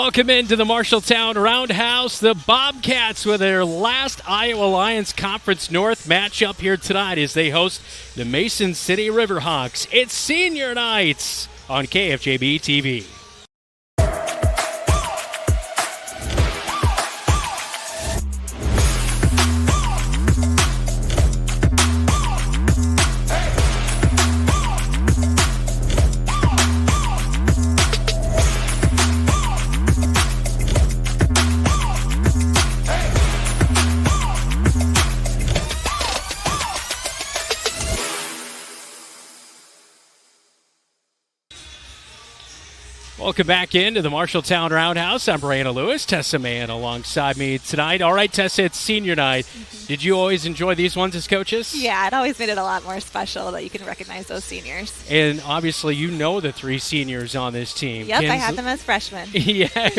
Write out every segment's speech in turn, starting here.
Welcome into the Marshalltown Roundhouse. The Bobcats with their last Iowa Lions Conference North matchup here tonight as they host the Mason City Riverhawks. It's senior nights on KFJB-TV. Welcome back into the Marshalltown Roundhouse. I'm Brianna Lewis, Tessa Mann alongside me tonight. All right, Tessa, it's senior night. Did you always enjoy these ones as coaches? Yeah, it always made it a lot more special that you can recognize those seniors. And obviously you know the three seniors on this team. Yep, I had them as freshmen. Yeah.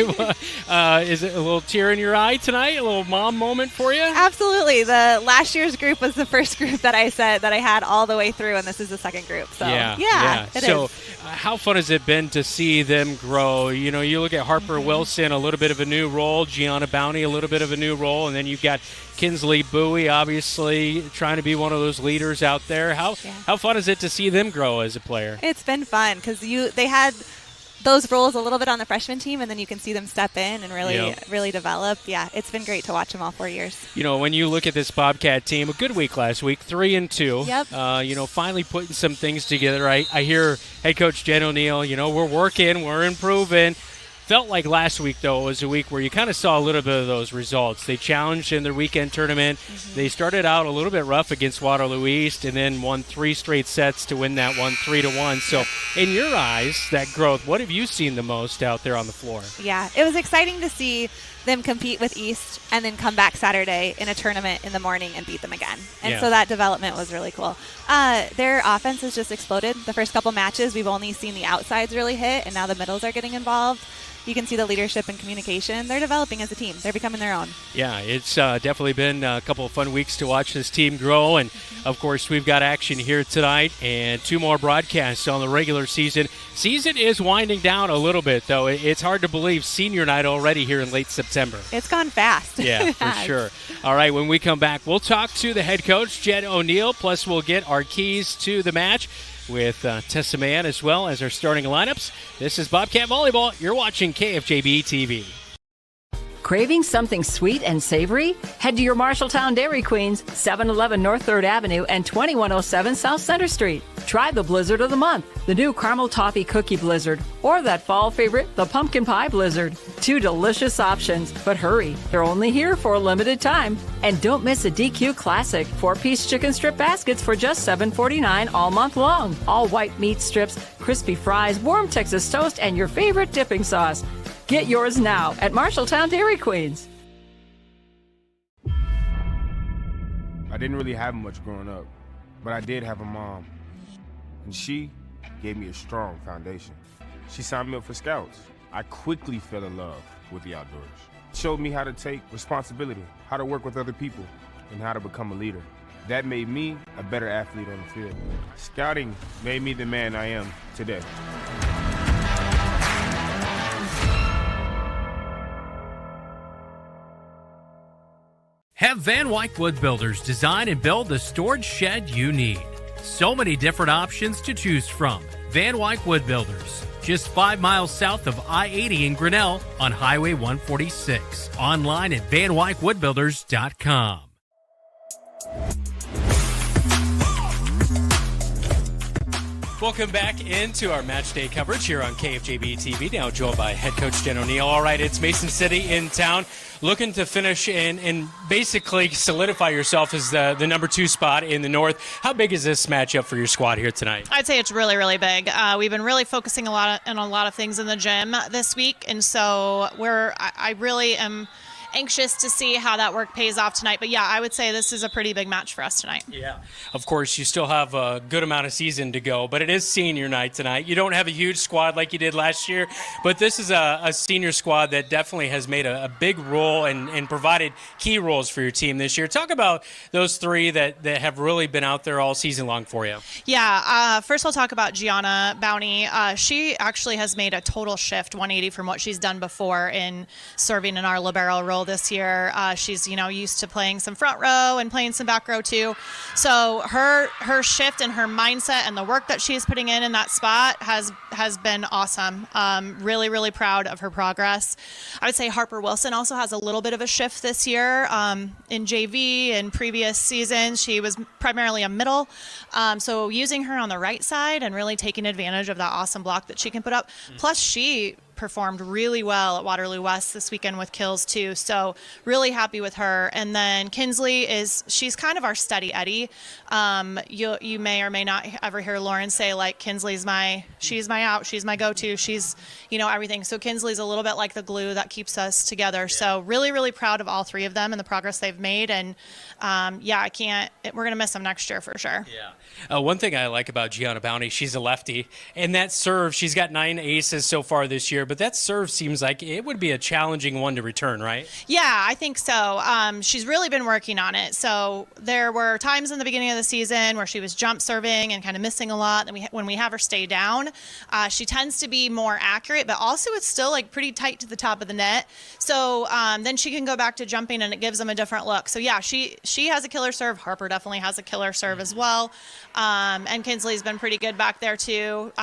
Is it a little tear in your eye tonight? A little mom moment for you? Absolutely. The last year's group was the first group that I said that I had all the way through, and this is the second group. So, yeah. It is. How fun has it been to see them grow? You know, you look at Harper Wilson, a little bit of a new role, Gianna Bounty, a little bit of a new role, and then you've got Kinsley Bowie, obviously trying to be one of those leaders out there. How fun is it to see them grow as a player? It's been fun because they had those roles a little bit on the freshman team, and then you can see them step in and really develop. Yeah, it's been great to watch them all 4 years. You know, when you look at this Bobcat team, a good week last week, 3-2. Yep. Finally putting some things together. I hear head coach Jen O'Neill, we're working, we're improving. Felt like last week, though, was a week where you kind of saw a little bit of those results. They challenged in their weekend tournament. Mm-hmm. They started out a little bit rough against Waterloo East and then won 3 straight sets to win that one 3-1. So in your eyes, that growth, what have you seen the most out there on the floor? Yeah, it was exciting to see them compete with East and then come back Saturday in a tournament in the morning and beat them again. And so that development was really cool. Their offense has just exploded. The first couple matches, we've only seen the outsides really hit, and now the middles are getting involved. You can see the leadership and communication. They're developing as a team. They're becoming their own. Yeah, it's definitely been a couple of fun weeks to watch this team grow. And, of course, we've got action here tonight and 2 more broadcasts on the regular season. Season is winding down a little bit, though. It's hard to believe senior night already here in late September. It's gone fast. Yeah, for sure. All right, when we come back, we'll talk to the head coach, Jen O'Neill, plus we'll get our keys to the match with Tessa Mann as well as our starting lineups. This is Bobcat Volleyball. You're watching KFJB-TV. Craving something sweet and savory? Head to your Marshalltown Dairy Queens, 711 North 3rd Avenue and 2107 South Center Street. Try the Blizzard of the Month, the new Caramel Toffee Cookie Blizzard, or that fall favorite, the Pumpkin Pie Blizzard. 2 delicious options, but hurry, they're only here for a limited time. And don't miss a DQ Classic, 4-piece chicken strip baskets for just $7.49 all month long. All white meat strips, crispy fries, warm Texas toast, and your favorite dipping sauce. Get yours now at Marshalltown Dairy Queens. I didn't really have much growing up, but I did have a mom. And she gave me a strong foundation. She signed me up for Scouts. I quickly fell in love with the outdoors. Showed me how to take responsibility, how to work with other people, and how to become a leader. That made me a better athlete on the field. Scouting made me the man I am today. Have Van Wyck Wood Builders design and build the storage shed you need. So many different options to choose from. Van Wyck Wood Builders, just 5 miles south of I-80 in Grinnell on Highway 146. Online at vanwyckwoodbuilders.com. Welcome back into our match day coverage here on KFJB-TV. Now joined by head coach Jen O'Neill. All right, it's Mason City in town, looking to finish and basically solidify yourself as the number 2 spot in the North. How big is this matchup for your squad here tonight? I'd say it's really, really big. We've been really focusing on a lot of things in the gym this week, and so I really am anxious to see how that work pays off tonight. But yeah, I would say this is a pretty big match for us tonight. Yeah. Of course, you still have a good amount of season to go, but it is senior night tonight. You don't have a huge squad like you did last year, but this is a senior squad that definitely has made a big role and provided key roles for your team this year. Talk about those three that have really been out there all season long for you. Yeah, first I'll talk about Gianna Bowney. She actually has made a total shift 180 from what she's done before in serving in our libero role this year. She's used to playing some front row and playing some back row too. So her shift and her mindset and the work that she's putting in that spot has been awesome. Really, really proud of her progress. I would say Harper Wilson also has a little bit of a shift this year. In JV and previous seasons, she was primarily a middle. So using her on the right side and really taking advantage of that awesome block that she can put up. Plus, she performed really well at Waterloo West this weekend with kills too. So really happy with her. And then Kinsley she's kind of our steady Eddie. You may or may not ever hear Lauren say like she's my out, she's my go-to, she's everything. So Kinsley's a little bit like the glue that keeps us together. Yeah. So really, really proud of all three of them and the progress they've made. And we're going to miss them next year for sure. Yeah. One thing I like about Gianna Bowney, she's a lefty, and that serve, she's got 9 aces so far this year, but that serve seems like it would be a challenging one to return, right? Yeah, I think so. She's really been working on it. So there were times in the beginning of the season where she was jump serving and kind of missing a lot. And when we have her stay down, she tends to be more accurate, but also it's still like pretty tight to the top of the net. So then she can go back to jumping and it gives them a different look. So yeah, she has a killer serve. Harper definitely has a killer serve as well. And Kinsley's been pretty good back there too.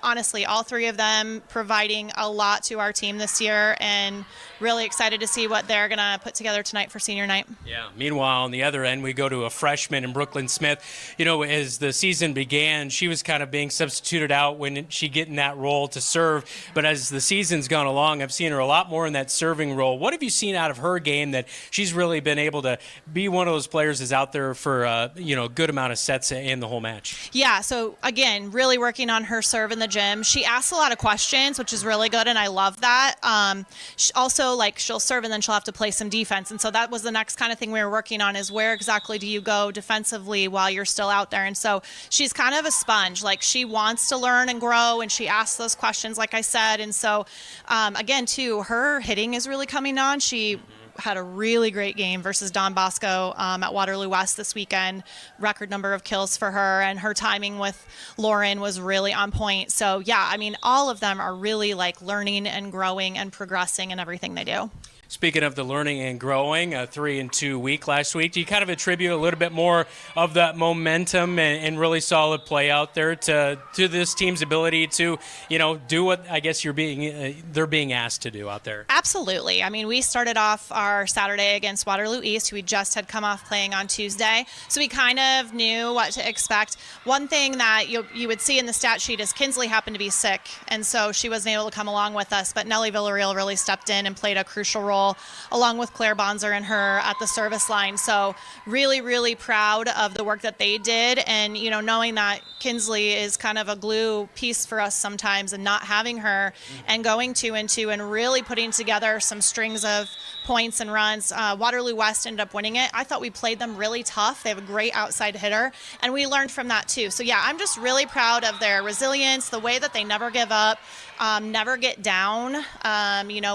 Honestly, all three of them providing a lot to our team this year, and really excited to see what they're going to put together tonight for senior night. Yeah. Meanwhile, on the other end, we go to a freshman in Brooklyn Smith. As the season began, she was kind of being substituted out when she get in that role to serve. But as the season's gone along, I've seen her a lot more in that serving role. What have you seen out of her game that she's really been able to be one of those players that's out there for a good amount of sets in the whole match? Yeah. So again, really working on her serve in the gym. She asks a lot of questions, which is really good, and I love that. She'll serve and then she'll have to play some defense, and so that was the next kind of thing we were working on, is where exactly do you go defensively while you're still out there. And so she's kind of a sponge. Like, she wants to learn and grow, and she asks those questions, like I said. And so again too, her hitting is really coming on. She had a really great game versus Don Bosco at Waterloo West this weekend. Record number of kills for her, and her timing with Lauren was really on point. So yeah, all of them are really like learning and growing and progressing in everything they do. Speaking of the learning and growing, a 3-2 week last week, do you kind of attribute a little bit more of that momentum and really solid play out there to this team's ability to, do what I guess they're being asked to do out there? Absolutely. We started off our Saturday against Waterloo East, who we just had come off playing on Tuesday, so we kind of knew what to expect. One thing that you would see in the stat sheet is Kinsley happened to be sick, and so she wasn't able to come along with us, but Nellie Villarreal really stepped in and played a crucial role, along with Claire Bonzer and her at the service line. So really, really proud of the work that they did. And, knowing that Kinsley is kind of a glue piece for us sometimes, and not having her and going 2-2 and really putting together some strings of points and runs. Waterloo West ended up winning it. I thought we played them really tough. They have a great outside hitter, and we learned from that too. So yeah, I'm just really proud of their resilience, the way that they never give up, never get down.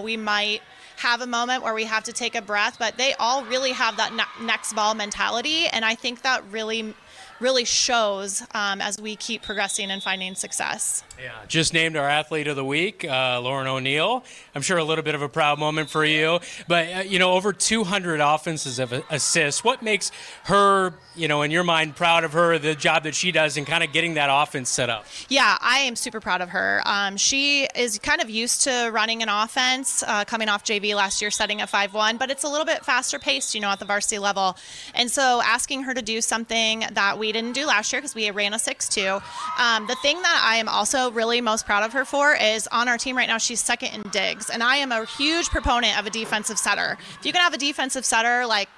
We might have a moment where we have to take a breath, but they all really have that next ball mentality, and I think that really shows as we keep progressing and finding success. Yeah, just named our Athlete of the Week, Lauren O'Neill. I'm sure a little bit of a proud moment for you, but over 200 offenses of assists. What makes her, in your mind, proud of her, the job that she does in kind of getting that offense set up? Yeah, I am super proud of her. She is kind of used to running an offense, coming off JV last year, setting a 5-1, but it's a little bit faster paced, at the varsity level. And so asking her to do something that we didn't do last year, because we ran a 6-2. The thing that I am also really most proud of her for is, on our team right now, she's second in digs, and I am a huge proponent of a defensive setter. If you can have a defensive setter, like,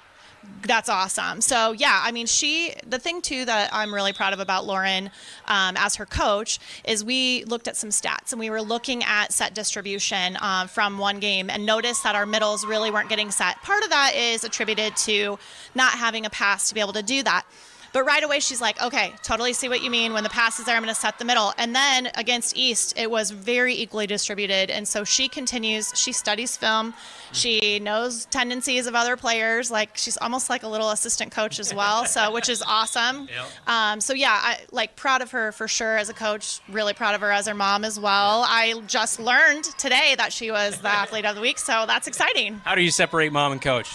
That's awesome. So, yeah, I mean, the thing, too, that I'm really proud of about Lauren as her coach is we looked at some stats, and we were looking at set distribution from one game and noticed that our middles really weren't getting set. Part of that is attributed to not having a pass to be able to do that. But right away, she's like, okay, totally see what you mean. When the pass is there, I'm going to set the middle. And then against East, it was very equally distributed. And so she continues. She studies film. She knows tendencies of other players. Like, she's almost like a little assistant coach as well, so which is awesome. Yep. So, yeah, I proud of her for sure as a coach. Really proud of her as her mom as well. I just learned today that she was the athlete of the week, so that's exciting. How do you separate mom and coach?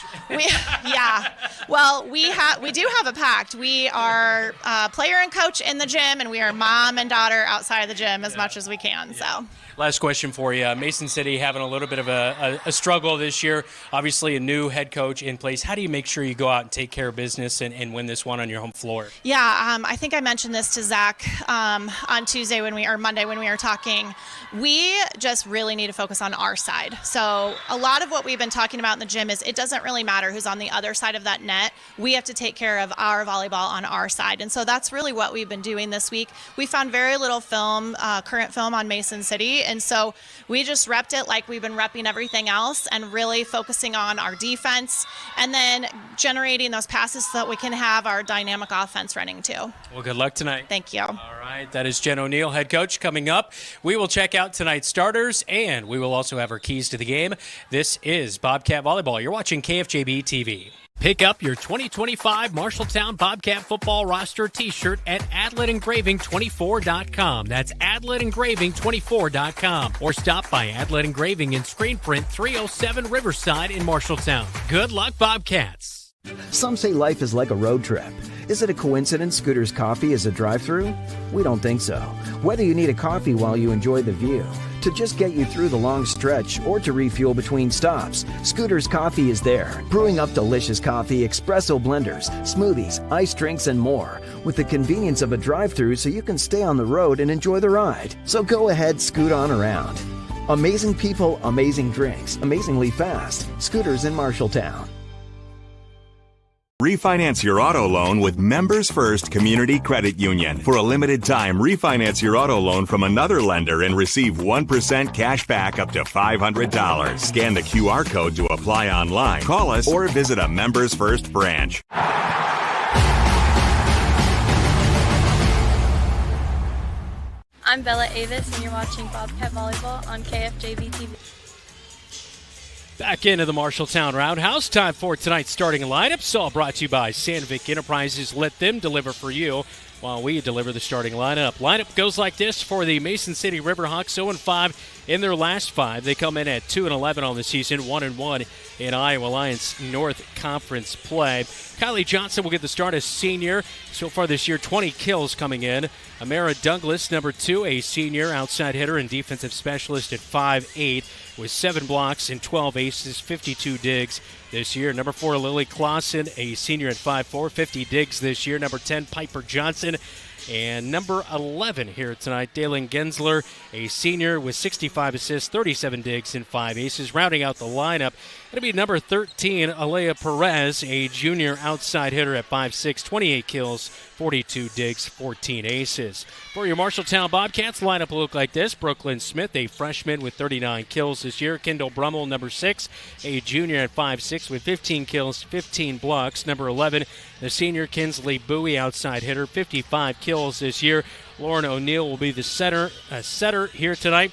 Well, we do have a pact. We are player and coach in the gym, and we are mom and daughter outside of the gym as much as we can. So. Last question for you. Mason City having a little bit of a struggle this year. Obviously, a new head coach in place. How do you make sure you go out and take care of business and win this one on your home floor? Yeah, I think I mentioned this to Zach on Monday when we were talking. We just really need to focus on our side. So a lot of what we've been talking about in the gym is it doesn't really matter who's on the other side of that net. We have to take care of our volleyball on our side. And so that's really what we've been doing this week. We found very little current film on Mason City. And so we just repped it like we've been repping everything else and really focusing on our defense and then generating those passes so that we can have our dynamic offense running too. Well, good luck tonight. Thank you. All right. That is Jen O'Neill, head coach. Coming up, we will check out tonight's starters, and we will also have our keys to the game. This is Bobcat Volleyball. You're watching KFJB-TV. Pick up your 2025 Marshalltown Bobcat football roster t-shirt at adletengraving24.com. That's adletengraving24.com. Or stop by Adlet Engraving in Screen Print 307 Riverside in Marshalltown. Good luck, Bobcats. Some say life is like a road trip. Is it a coincidence Scooter's Coffee is a drive-thru? We don't think so. Whether you need a coffee while you enjoy the view, to just get you through the long stretch, or to refuel between stops, Scooter's Coffee is there, brewing up delicious coffee, espresso blenders, smoothies, iced drinks, and more, with the convenience of a drive-thru so you can stay on the road and enjoy the ride. So go ahead, scoot on around. Amazing people, amazing drinks, amazingly fast. Scooters in Marshalltown. Refinance your auto loan with Members First Community Credit Union. For a limited time, refinance your auto loan from another lender and receive 1% cash back up to $500. Scan the QR code to apply online. Call us or visit a Members First branch. I'm Bella Avis, and you're watching Bobcat Volleyball on KFJB-TV. Back into the Marshalltown Roundhouse. Time for tonight's starting lineups. All brought to you by Sandvik Enterprises. Let them deliver for you while we deliver the starting lineup. Lineup goes like this for the Mason City Riverhawks. 0-5 in their last 5. They come in at 2-11 on the season, 1-1 in Iowa Alliance North Conference play. Kylie Johnson will get the start as senior. So far this year, 20 kills coming in. Amara Douglas, number 2, a senior outside hitter and defensive specialist at 5'8", with 7 blocks and 12 aces, 52 digs this year. Number 4, Lily Clausen, a senior at 5'4", 50 digs this year. Number 10, Piper Johnson. And number 11 here tonight, Dalen Gensler, a senior with 65 assists, 37 digs, and 5 aces. Rounding out the lineup, it'll be number 13, Alea Perez, a junior outside hitter at 5'6", 28 kills, 42 digs, 14 aces. For your Marshalltown Bobcats, lineup will look like this. Brooklyn Smith, a freshman with 39 kills this year. Kendall Brummel, number 6, a junior at 5'6", with 15 kills, 15 blocks. Number 11, the senior Kinsley Bowie, outside hitter, 55 kills this year. Lauren O'Neill will be the setter here tonight,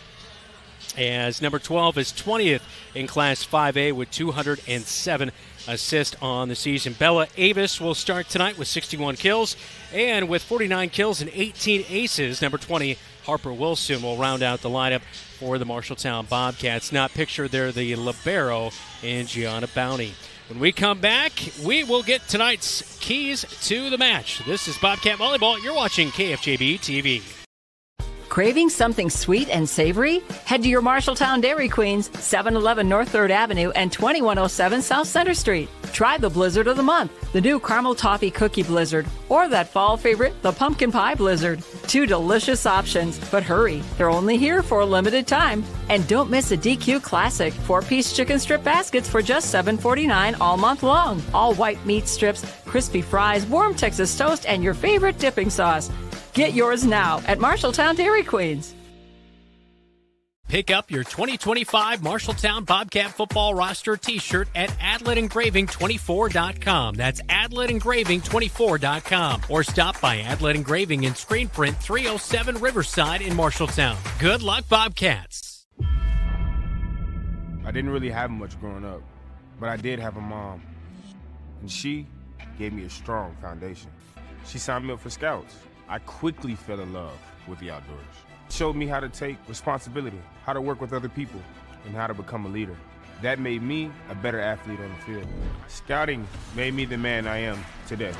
as number 12 is 20th in Class 5A with 207 assists on the season. Bella Avis will start tonight with 61 kills, and with 49 kills and 18 aces, number 20, Harper Wilson, will round out the lineup for the Marshalltown Bobcats. Not pictured there, the libero in Gianna Bounty. When we come back, we will get tonight's keys to the match. This is Bobcat Volleyball. You're watching KFJB-TV. Craving something sweet and savory? Head to your Marshalltown Dairy Queens, 711 North 3rd Avenue and 2107 South Center Street. Try the Blizzard of the Month, the new Caramel Toffee Cookie Blizzard, or that fall favorite, the Pumpkin Pie Blizzard. 2 delicious options, but hurry, they're only here for a limited time. And don't miss a DQ Classic 4-piece chicken strip baskets for just $7.49 all month long. All white meat strips, crispy fries, warm Texas toast, and your favorite dipping sauce. Get yours now at Marshalltown Dairy Queens. Pick up your 2025 Marshalltown Bobcat football roster t-shirt at adletengraving24.com. That's adletengraving24.com. Or stop by Adlet Engraving in Screen Print 307 Riverside in Marshalltown. Good luck, Bobcats. I didn't really have much growing up, but I did have a mom. And she gave me a strong foundation. She signed me up for Scouts. I quickly fell in love with the outdoors. Showed me how to take responsibility, how to work with other people, and how to become a leader. That made me a better athlete on the field. Scouting made me the man I am today.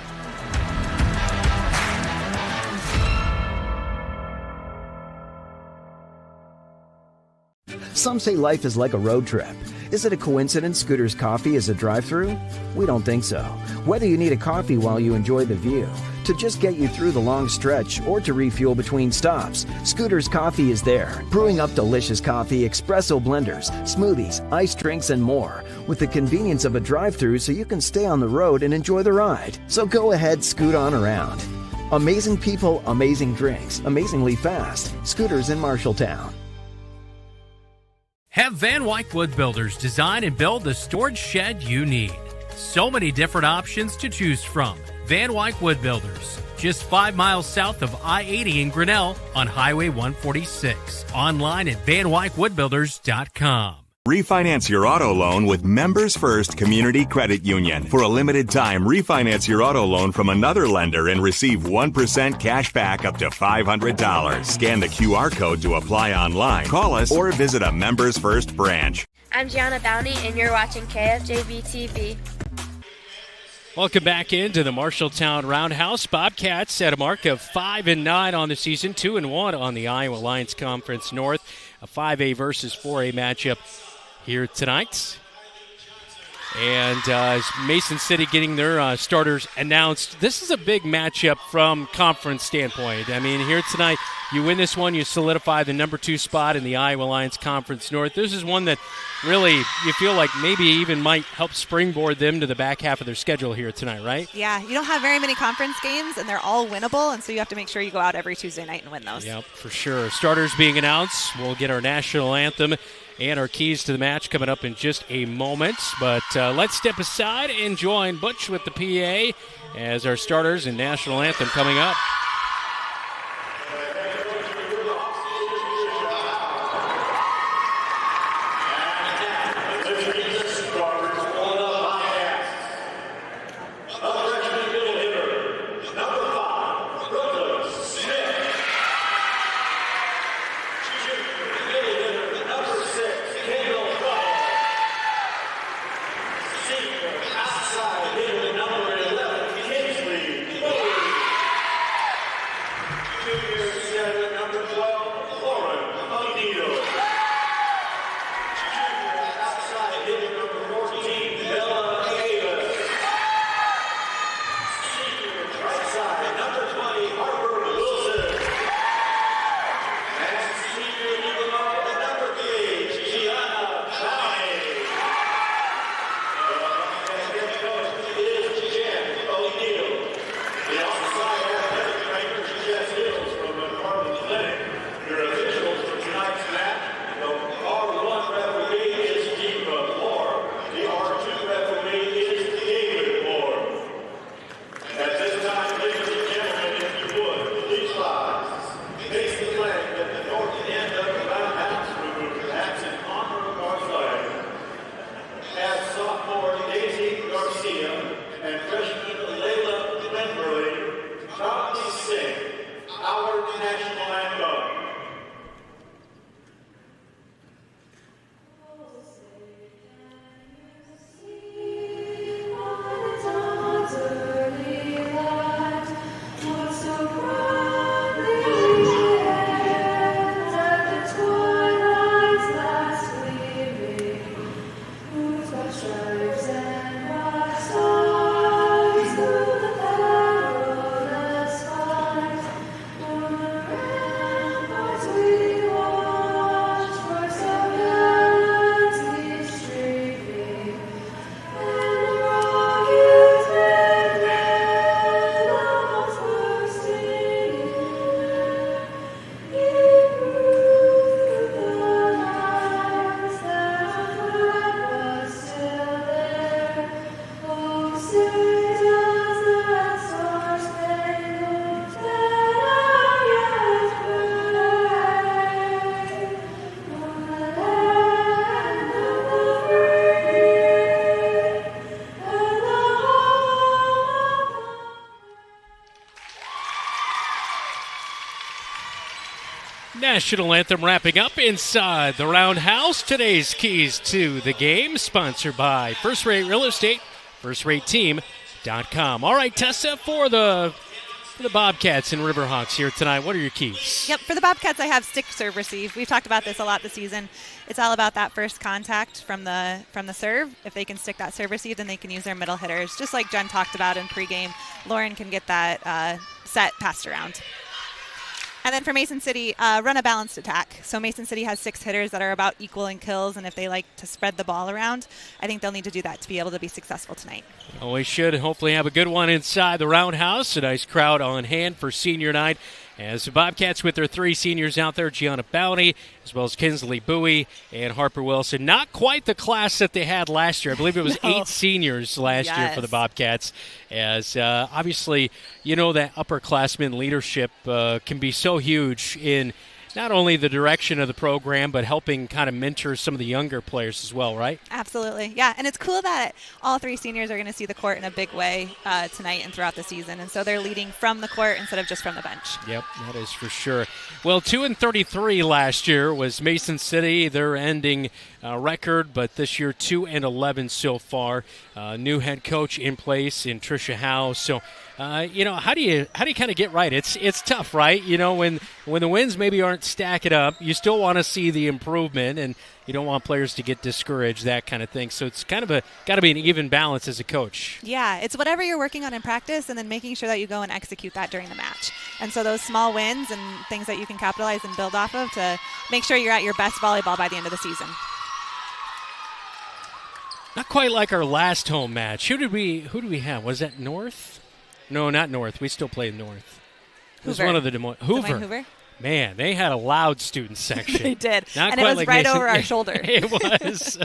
Some say life is like a road trip. Is it a coincidence Scooter's Coffee is a drive-thru? We don't think so. Whether you need a coffee while you enjoy the view, to just get you through the long stretch, or to refuel between stops, Scooter's Coffee is there, brewing up delicious coffee, espresso blenders, smoothies, iced drinks, and more, with the convenience of a drive-thru so you can stay on the road and enjoy the ride. So go ahead, scoot on around. Amazing people, amazing drinks, amazingly fast. Scooters in Marshalltown. Have Van Wyck Wood Builders design and build the storage shed you need. So many different options to choose from. Van Wyck Wood Builders, just 5 miles south of I-80 in Grinnell on Highway 146. Online at vanwyckwoodbuilders.com. Refinance your auto loan with Members First Community Credit Union. For a limited time, refinance your auto loan from another lender and receive 1% cash back up to $500. Scan the QR code to apply online. Call us or visit a Members First branch. I'm Gianna Downey, and you're watching KFJB-TV. Welcome back into the Marshalltown Roundhouse. Bobcats at a mark of 5-9 on the season, 2-1 on the Iowa Alliance Conference North. A 5A versus 4A matchup here tonight. And Mason City getting their starters announced. This is a big matchup from conference standpoint. I mean, here tonight, you win this one, you solidify the number 2 spot in the Iowa Alliance Conference North. This is one that really you feel like maybe even might help springboard them to the back half of their schedule here tonight, right? Yeah, you don't have very many conference games, and they're all winnable, and so you have to make sure you go out every Tuesday night and win those. Yep, for sure. Starters being announced. We'll get our national anthem and our keys to the match coming up in just a moment. But let's step aside and join Butch with the PA as our starters and national anthem coming up. National anthem wrapping up inside the Roundhouse. Today's keys to the game, sponsored by First Rate Real Estate, FirstRateTeam.com. All right, Tessa, for the Bobcats and Riverhawks here tonight, what are your keys? Yep, for the Bobcats, I have stick, serve, receive. We've talked about this a lot this season. It's all about that first contact from the serve. If they can stick that serve, receive, then they can use their middle hitters. Just like Jen talked about in pregame, Lauren can get that set passed around. And then for Mason City, run a balanced attack. So Mason City has 6 hitters that are about equal in kills, and if they like to spread the ball around, I think they'll need to do that to be able to be successful tonight. Well, we should hopefully have a good one inside the Roundhouse. A nice crowd on hand for senior night. As the Bobcats with their 3 seniors out there, Gianna Bowney, as well as Kinsley Bowie and Harper Wilson. Not quite the class that they had last year. I believe it was 8 seniors last year for the Bobcats. As obviously, you know that upperclassmen leadership can be so huge in not only the direction of the program, but helping kind of mentor some of the younger players as well, right? Absolutely, yeah. And it's cool that all 3 seniors are going to see the court in a big way tonight and throughout the season. And so they're leading from the court instead of just from the bench. Yep, that is for sure. Well, 2-33 last year was Mason City. Their ending record, but this year 2-11 so far. New head coach in place in Tricia Howe. So, how do you kind of get right? It's tough, right? You know, when the wins maybe aren't stacking up, you still want to see the improvement, and you don't want players to get discouraged, that kind of thing. So it's kind of got to be an even balance as a coach. Yeah, it's whatever you're working on in practice, and then making sure that you go and execute that during the match. And so those small wins and things that you can capitalize and build off of to make sure you're at your best volleyball by the end of the season. Not quite like our last home match. Who did we have? Was that North? No, not North. We still played North. It was one of the Des Moines. Hoover. Man, they had a loud student section. They did. Not and quite it was like right Mason. over our shoulder. It was.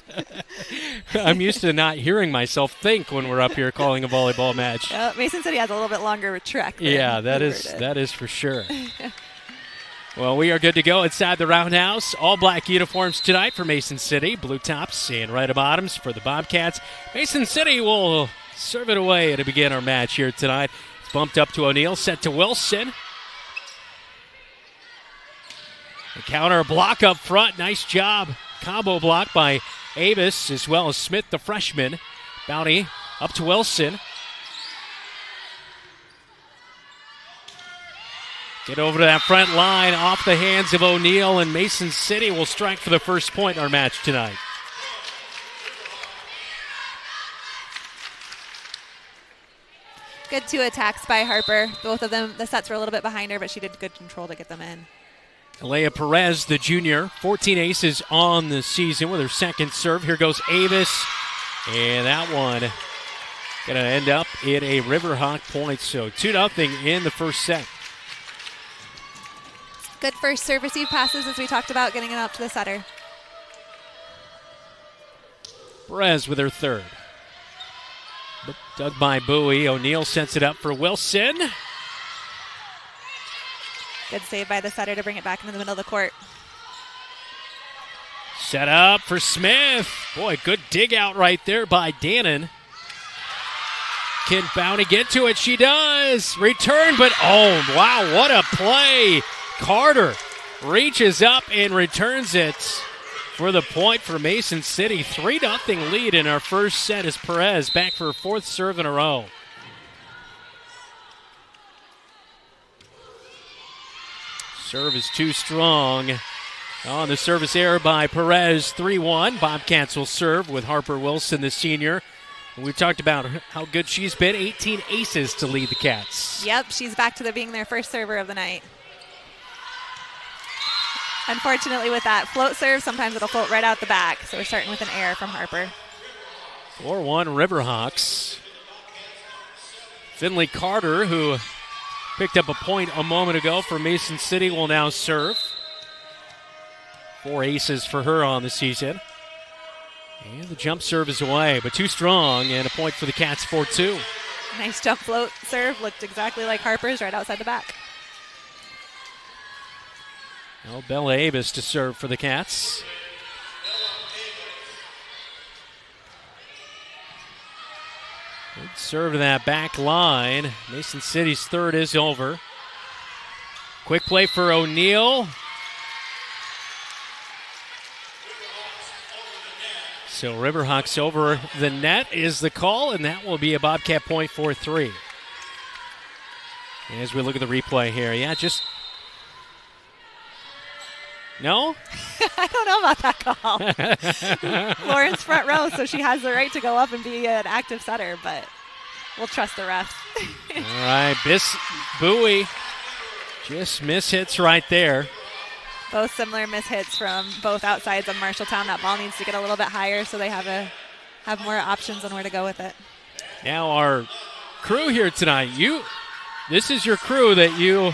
I'm used to not hearing myself think when we're up here calling a volleyball match. Mason City has a little bit longer trek. Yeah, that is for sure. Well, we are good to go inside the Roundhouse. All black uniforms tonight for Mason City. Blue tops and red bottoms for the Bobcats. Mason City will serve it away to begin our match here tonight. It's bumped up to O'Neill, set to Wilson. The counter block up front. Nice job. Combo block by Avis as well as Smith, the freshman. Bowney up to Wilson. Get over to that front line, off the hands of O'Neill, and Mason City will strike for the first point in our match tonight. Good 2 attacks by Harper. Both of them, the sets were a little bit behind her, but she did good control to get them in. Alea Perez, the junior, 14 aces on the season with her second serve. Here goes Avis, and that one going to end up in a Riverhawk point. So 2-0 in the first set. Good first serve receive passes, as we talked about, getting it up to the setter. Perez with her third. Dug by Bowie. O'Neill sets it up for Wilson. Good save by the setter to bring it back into the middle of the court. Set up for Smith. Boy, good dig out right there by Dannon. Can Bowney get to it? She does. Return, but oh, wow, what a play. Carter reaches up and returns it for the point for Mason City. 3-0 lead in our first set as Perez back for her 4th serve in a row. Serve is too strong. On the service error by Perez, 3-1. Bobcats will serve with Harper Wilson, the senior. We talked about how good she's been. 18 aces to lead the Cats. Yep, she's back to being their first server of the night. Unfortunately, with that float serve, sometimes it'll float right out the back. So we're starting with an error from Harper. 4-1 Riverhawks. Finley Carter, who picked up a point a moment ago for Mason City, will now serve. 4 aces for her on the season. And the jump serve is away, but too strong, and a point for the Cats, 4-2. Nice jump float serve. Looked exactly like Harper's right outside the back. Well, Bella Avis to serve for the Cats. Good serve to that back line. Mason City's third is over. Quick play for O'Neill. So Riverhawks over the net is the call, and that will be a Bobcat point for 3. As we look at the replay here, just... No? I don't know about that call. Lauren's front row, so she has the right to go up and be an active setter, but we'll trust the refs. All right, Bowie just mishits right there. Both similar mishits from both outsides of Marshalltown. That ball needs to get a little bit higher so they have more options on where to go with it. Now our crew here tonight, this is your crew that you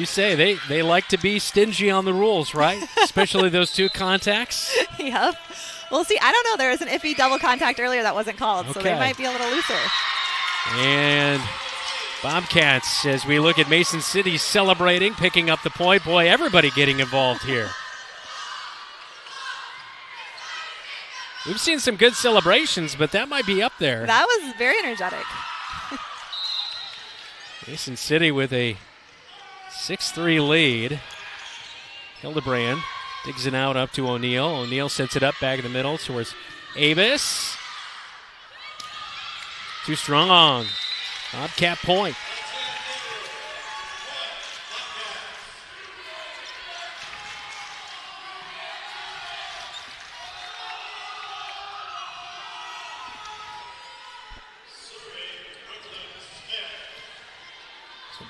say they like to be stingy on the rules, right? Especially those 2 contacts. Yep. We'll see. I don't know. There was an iffy double contact earlier that wasn't called, so they might be a little looser. And Bobcats, as we look at Mason City celebrating, picking up the point. Boy, everybody getting involved here. We've seen some good celebrations, but that might be up there. That was very energetic. Mason City with a 6-3 lead. Hildebrand digs it out up to O'Neill. O'Neill sets it up back in the middle towards Avis. Too strong. Bobcat point.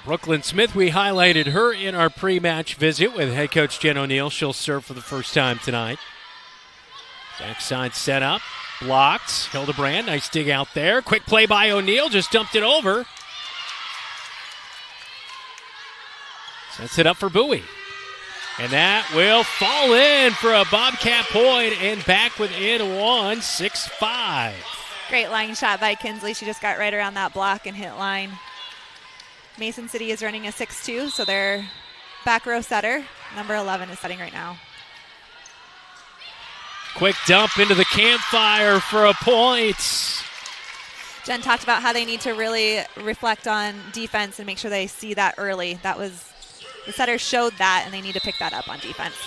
Brooklyn Smith, we highlighted her in our pre-match visit with head coach Jen O'Neill. She'll serve for the first time tonight. Backside set up, blocked. Hildebrand, nice dig out there. Quick play by O'Neill, just dumped it over. Sets it up for Bowie. And that will fall in for a Bobcat point and back within 6-5. Great line shot by Kinsley. She just got right around that block and hit line. Mason City is running a 6-2, so their back row setter, number 11, is setting right now. Quick dump into the campfire for a point. Jen talked about how they need to really reflect on defense and make sure they see that early. The setters showed that, and they need to pick that up on defense.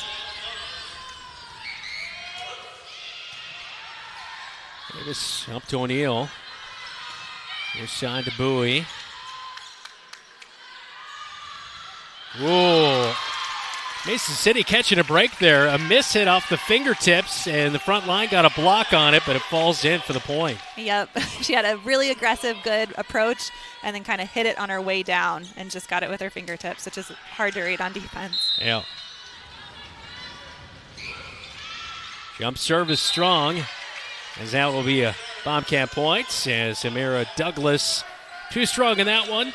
Davis up to O'Neill. Near side to Bowie. Whoa. Mason City catching a break there. A miss hit off the fingertips, and the front line got a block on it, but it falls in for the point. Yep. She had a really aggressive, good approach, and then kind of hit it on her way down and just got it with her fingertips, which is hard to read on defense. Yeah. Jump serve is strong, as that will be a Bobcat point, as Amira Douglas too strong in that one.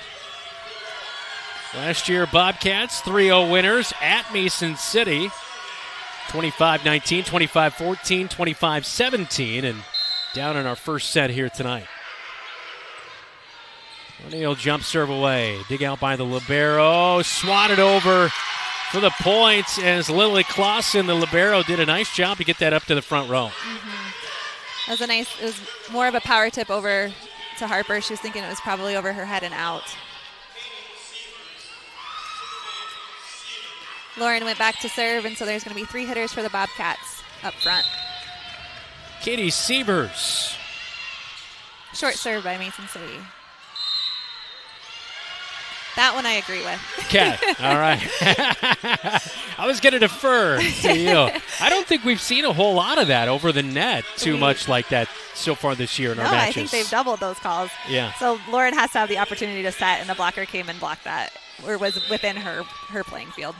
Last year, Bobcats, 3-0 winners at Mason City. 25-19, 25-14, 25-17, and down in our first set here tonight. O'Neill jump serve away. Dig out by the libero. Swatted over for the point as Lily Clausen, the libero, did a nice job to get that up to the front row. Mm-hmm. It was more of a power tip over to Harper. She was thinking it was probably over her head and out. Lauren went back to serve, and so there's going to be 3 hitters for the Bobcats up front. Katie Sievers. Short serve by Mason City. That one I agree with. Okay, all right. I was going to defer to you. I don't think we've seen a whole lot of that over the net much like that so far this year in our matches. I think they've doubled those calls. Yeah. So Lauren has to have the opportunity to set, and the blocker came and blocked that, or was within her playing field.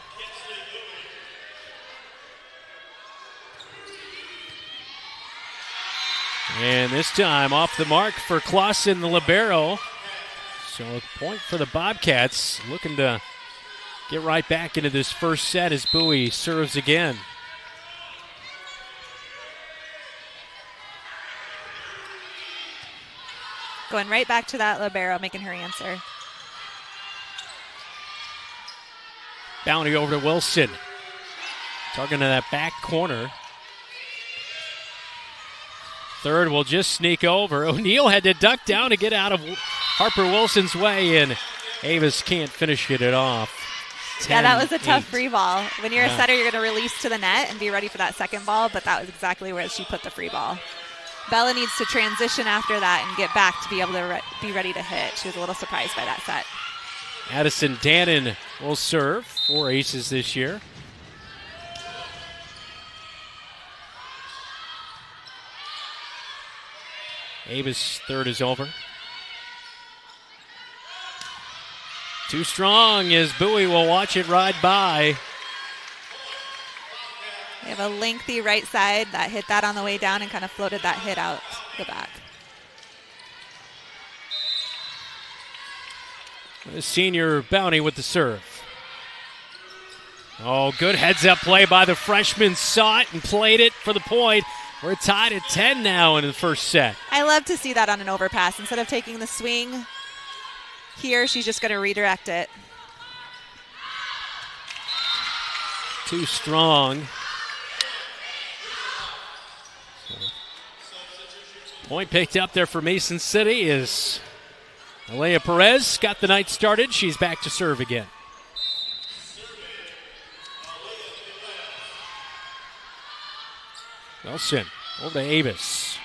And this time off the mark for Clausen, the libero. So a point for the Bobcats, looking to get right back into this first set as Bowie serves again. Going right back to that libero, making her answer. Bounty over to Wilson. Talking to that back corner. Third will just sneak over. O'Neill had to duck down to get out of Harper Wilson's way, and Avis can't finish it off. Yeah, that was a tough free ball. When you're a setter, you're going to release to the net and be ready for that second ball, but that was exactly where she put the free ball. Bella needs to transition after that and get back to be able to be ready to hit. She was a little surprised by that set. Addison Dannon will serve, 4 aces this year. Avis' third is over. Too strong as Bowie will watch it ride by. They have a lengthy right side that hit that on the way down and kind of floated that hit out the back. The senior Bounty with the serve. Oh, good heads-up play by the freshman. Saw it and played it for the point. We're tied at 10 now in the first set. I love to see that on an overpass. Instead of taking the swing here, she's just going to redirect it. Too strong. Point picked up there for Mason City is Alea Perez. Got the night started. She's back to serve again. Wilson over to Avis.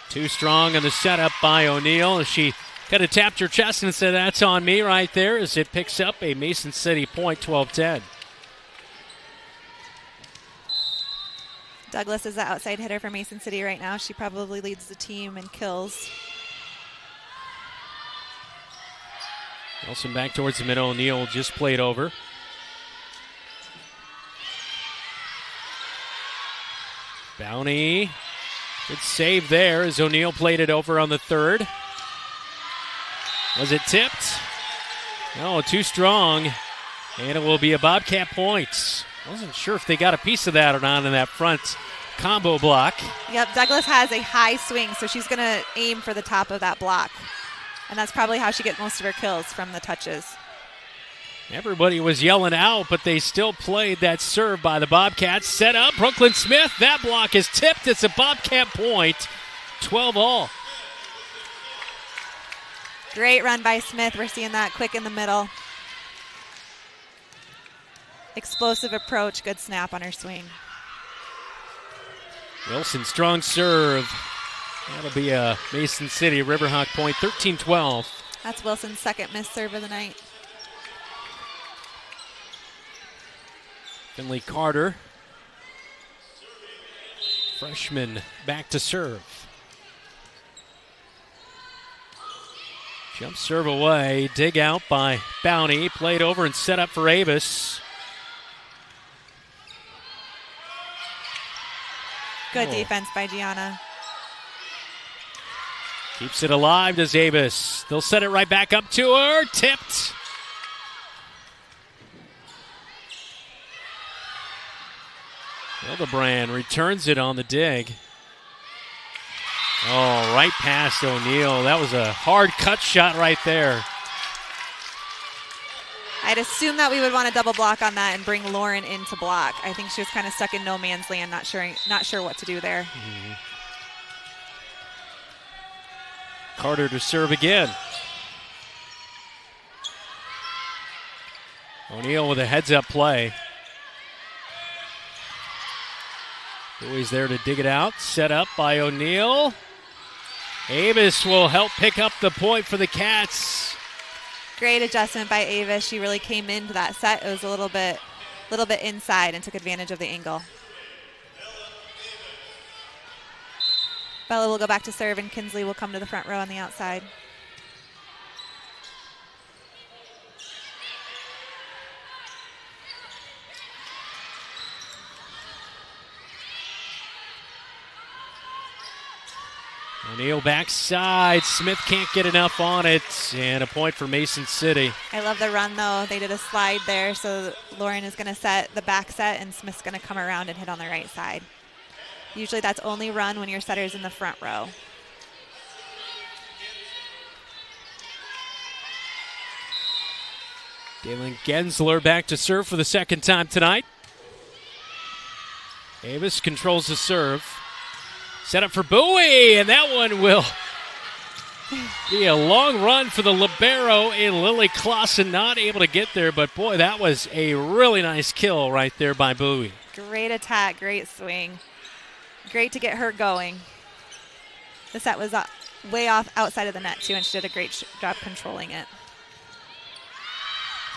Too strong on the setup by O'Neill. She kind of tapped her chest and said, "That's on me right there," as it picks up a Mason City point, 12-10. Douglas is the outside hitter for Mason City right now. She probably leads the team in kills. Wilson back towards the middle. O'Neill just played over. Bounty. Good save there as O'Neill played it over on the third. Was it tipped? No, too strong. And it will be a Bobcat point. Wasn't sure if they got a piece of that or not in that front combo block. Yep, Douglas has a high swing, so she's going to aim for the top of that block. And that's probably how she gets most of her kills, from the touches. Everybody was yelling out, but they still played that serve by the Bobcats. Set up, Brooklyn Smith. That block is tipped. It's a Bobcat point. 12-all. Great run by Smith. We're seeing that quick in the middle. Explosive approach, good snap on her swing. Wilson, strong serve. That'll be a Mason City Riverhawk point, 13-12. That's Wilson's second missed serve of the night. Finley Carter, freshman, back to serve. Jump serve away, dig out by Bounty, played over and set up for Avis. Good defense by Gianna. Keeps it alive, does Avis. They'll set it right back up to her. Tipped. Hildebrand returns it on the dig. Oh, right past O'Neill. That was a hard cut shot right there. I'd assume that we would want to double block on that and bring Lauren in to block. I think she was kind of stuck in no man's land, not sure what to do there. Mm-hmm. Carter to serve again. O'Neill with a heads-up play. Bowie's there to dig it out. Set up by O'Neill. Avis will help pick up the point for the Cats. Great adjustment by Avis. She really came into that set. It was a little bit inside and took advantage of the angle. Bella will go back to serve, and Kinsley will come to the front row on the outside. O'Neill backside. Smith can't get enough on it, and a point for Mason City. I love the run, though. They did a slide there, so Lauren is going to set the back set, and Smith's going to come around and hit on the right side. Usually that's only run when your setter's in the front row. Galen Gensler back to serve for the second time tonight. Avis controls the serve. Set up for Bowie, and that one will Be a long run for the libero in Lily Clausen, not able to get there, but boy, that was a really nice kill right there by Bowie. Great attack, great swing. Great to get her going. The set was way off outside of the net, too, and she did a great job controlling it.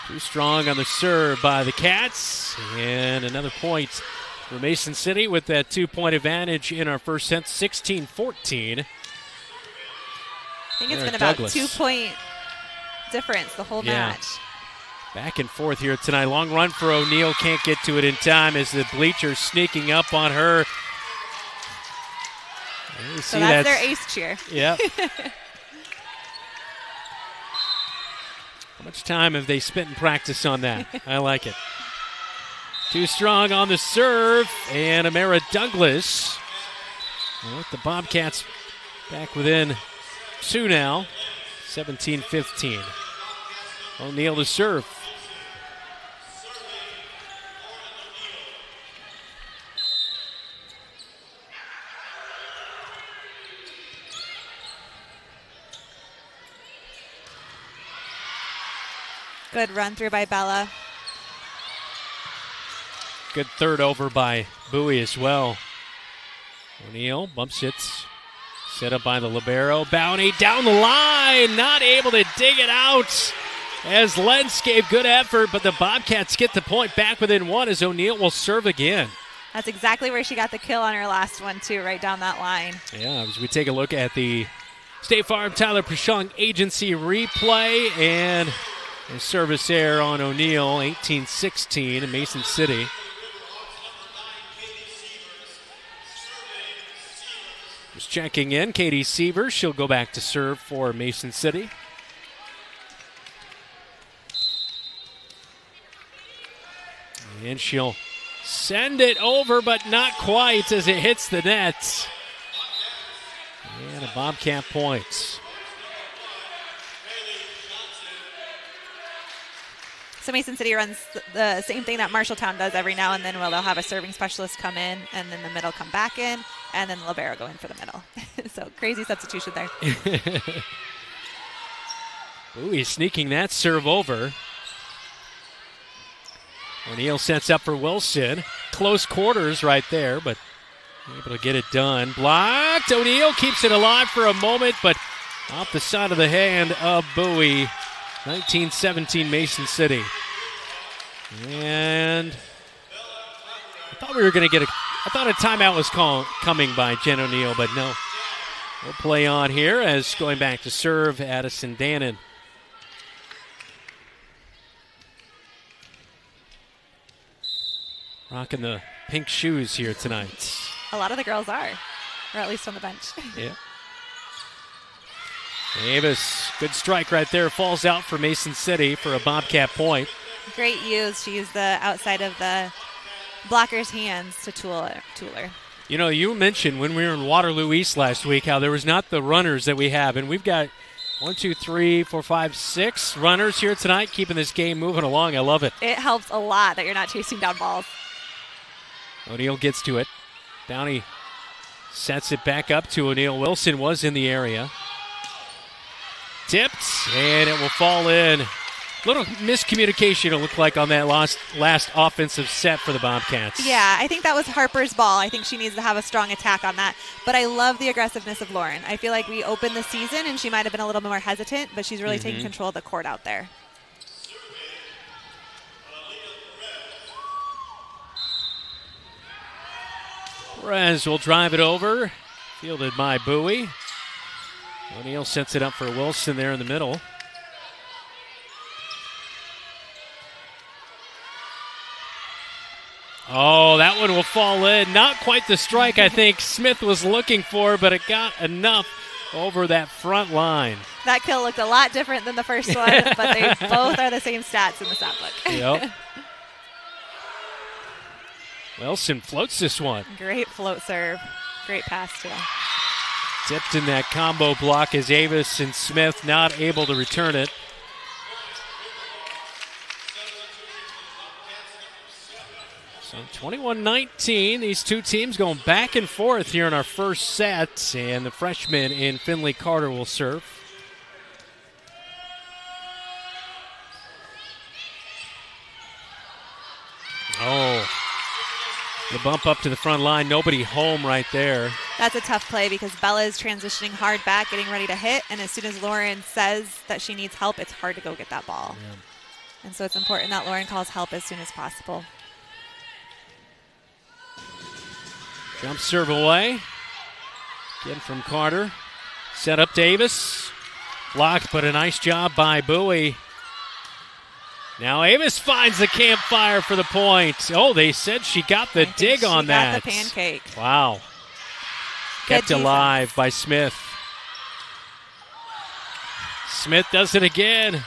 Too strong on the serve by the Cats, and another point for Mason City with that 2-point advantage in our first set, 16-14. I think it's been about 2-point difference the whole match. Back and forth here tonight. Long run for O'Neill. Can't get to it in time as the bleachers sneaking up on her. So that's their ace cheer. Yep. How much time have they spent in practice on that? I like it. Too strong on the serve. And Amara Douglas. With the Bobcats back within 2 now, 17-15. O'Neill to serve. Good run through by Bella. Good third over by Bowie as well. O'Neill bumps it. Set up by the libero. Bounty down the line. Not able to dig it out as Lentz gave good effort, but the Bobcats get the point back within 1 as O'Neill will serve again. That's exactly where she got the kill on her last one, too, right down that line. Yeah, as we take a look at the State Farm Tyler Prashung Agency replay, and a service error on O'Neill, 18-16 in Mason City. Just checking in, Katie Sievers. She'll go back to serve for Mason City. And she'll send it over, but not quite as it hits the net. And a Bobcat point. So Mason City runs the same thing that Marshalltown does every now and then, where they'll have a serving specialist come in, and then the middle come back in, and then the libero go in for the middle. So crazy substitution there. Bowie sneaking that serve over. O'Neill sets up for Wilson. Close quarters right there, but able to get it done. Blocked. O'Neill keeps it alive for a moment, but off the side of the hand of Bowie. 19-17 Mason City. And I thought we were going to get I thought a timeout was coming by Jen O'Neill, but no. We'll play on here as going back to serve Addison Dannon. Rocking the pink shoes here tonight. A lot of the girls are, or at least on the bench. Yeah. Davis, good strike right there, falls out for Mason City for a Bobcat point. Great use. She used the outside of the blocker's hands to tool her. You know, you mentioned when we were in Waterloo East last week how there was not the runners that we have, and we've got 1, 2, 3, 4, 5, 6 runners here tonight, keeping this game moving along. I love it. It helps a lot that you're not chasing down balls. O'Neill gets to it. Downey sets it back up to O'Neill. Wilson was in the area. Tipped, and it will fall in. Little miscommunication, it looked like, on that last offensive set for the Bobcats. Yeah, I think that was Harper's ball. I think she needs to have a strong attack on that. But I love the aggressiveness of Lauren. I feel like we opened the season, and she might have been a little bit more hesitant, but she's really taking control of the court out there. Perez will drive it over. Fielded by Bowie. O'Neill sets it up for Wilson there in the middle. Oh, that one will fall in. Not quite the strike I think Smith was looking for, but it got enough over that front line. That kill looked a lot different than the first one, but they both are the same stats in the stat book. Yep. Wilson floats this one. Great float serve. Great pass, too. Tipped in that combo block as Avis and Smith not able to return it. So 21-19, these two teams going back and forth here in our first set, and the freshman in Finley Carter will serve. The bump up to the front line, nobody home right there. That's a tough play because Bella is transitioning hard back, getting ready to hit, and as soon as Lauren says that she needs help, it's hard to go get that ball. Yeah. And so it's important that Lauren calls help as soon as possible. Jump serve away. Again from Carter. Set up Davis. Blocked, but a nice job by Bowie. Now Avis finds the campfire for the point. Oh, they said she got the dig on that. Got the pancake. Wow. Kept alive by Smith. Smith does it again.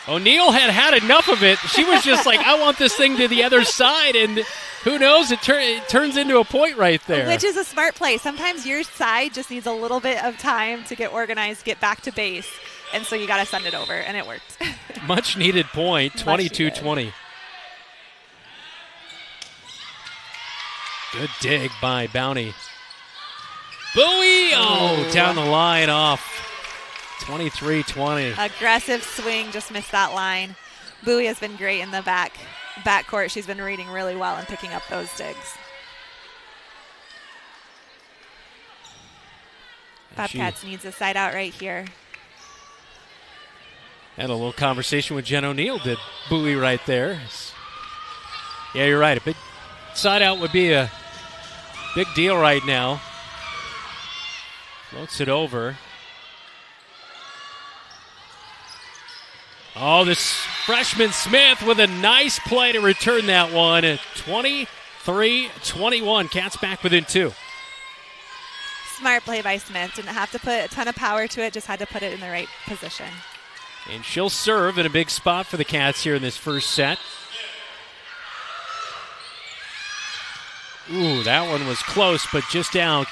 O'Neal had enough of it. She was just like, I want this thing to the other side, and who knows, it turns into a point right there. Which is a smart play. Sometimes your side just needs a little bit of time to get organized, get back to base, and so you got to send it over, and it worked. Much needed point, 22-20. Good dig by Bounty. Bowie! Oh, down the line off. 23-20. Aggressive swing, just missed that line. Bowie has been great in the backcourt. She's been reading really well and picking up those digs. Bobcats needs a side out right here. Had a little conversation with Jen O'Neal, did Bowie right there. Yeah, you're right. A big side out would be a big deal right now. Floats it over. Oh, this freshman Smith with a nice play to return that one. 23-21. Cats back within 2. Smart play by Smith. Didn't have to put a ton of power to it, just had to put it in the right position. And she'll serve in a big spot for the Cats here in this first set. Ooh, that one was close, but just out.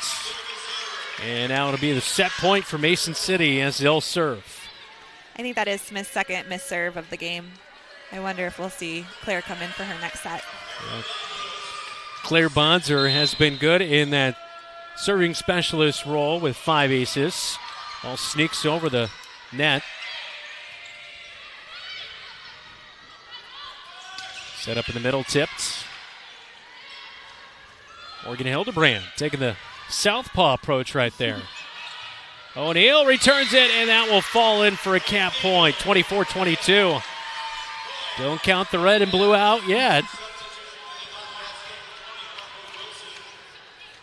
And now it'll be the set point for Mason City as they'll serve. I think that is Smith's second missed serve of the game. I wonder if we'll see Claire come in for her next set. Yeah. Claire Bonser has been good in that serving specialist role with 5 aces. Ball sneaks over the net. Set up in the middle, tipped. Morgan Hildebrand taking the southpaw approach right there. O'Neal returns it, and that will fall in for a Cap point, 24-22. Don't count the red and blue out yet.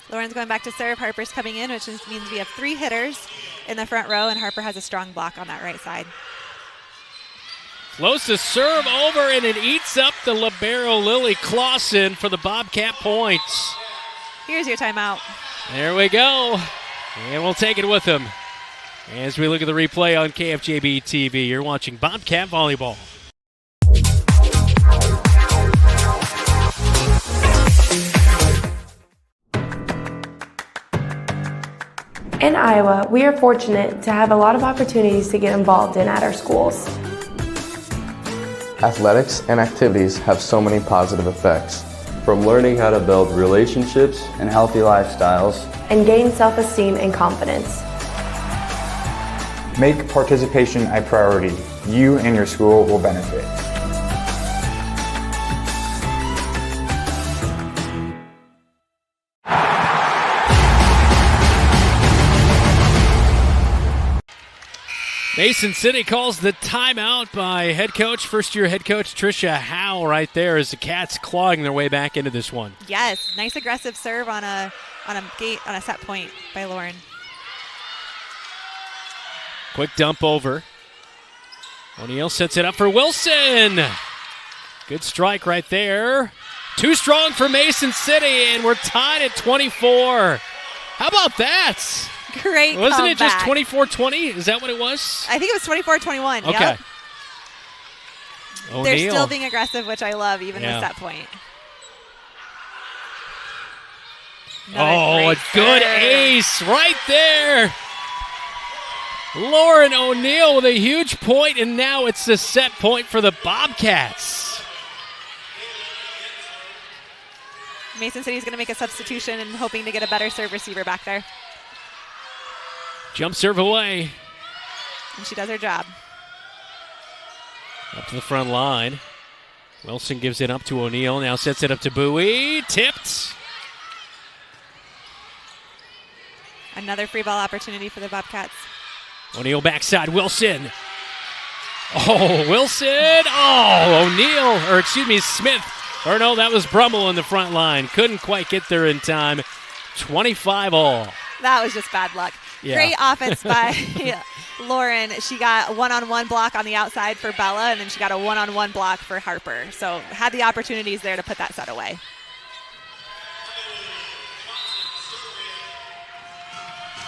Lauren's going back to serve. Harper's coming in, which means we have 3 hitters in the front row, and Harper has a strong block on that right side. Floats the serve over, and it eats up the libero Lily Clausen for the Bobcat points. Here's your timeout. There we go. And we'll take it with him. As we look at the replay on KFJB-TV, you're watching Bobcat Volleyball. In Iowa, we are fortunate to have a lot of opportunities to get involved in at our schools. Athletics and activities have so many positive effects. From learning how to build relationships and healthy lifestyles, and gain self-esteem and confidence. Make participation a priority. You and your school will benefit. Mason City calls the timeout by head coach, first-year head coach Tricia Howe right there as the Cats clawing their way back into this one. Yes, nice aggressive serve on a set point by Lauren. Quick dump over. O'Neal sets it up for Wilson. Good strike right there. Too strong for Mason City, and we're tied at 24. How about that? Great Wasn't comeback. it just 24-20? Is that what it was? I think it was 24-21. Okay. Yep. O'Neal. They're still being aggressive, which I love, even with that point. A good ace right there. Lauren O'Neal with a huge point, and now it's the set point for the Bobcats. Mason City's going to make a substitution and hoping to get a better serve receiver back there. Jump serve away. And she does her job. Up to the front line. Wilson gives it up to O'Neal. Now sets it up to Bowie. Tipped. Another free ball opportunity for the Bobcats. O'Neal backside. Wilson. Oh, Wilson. Oh, Smith. Or no, that was Brummel in the front line. Couldn't quite get there in time. 25-all. That was just bad luck. Yeah. Great offense by Lauren. She got a one-on-one block on the outside for Bella, and then she got a one-on-one block for Harper. So had the opportunities there to put that set away.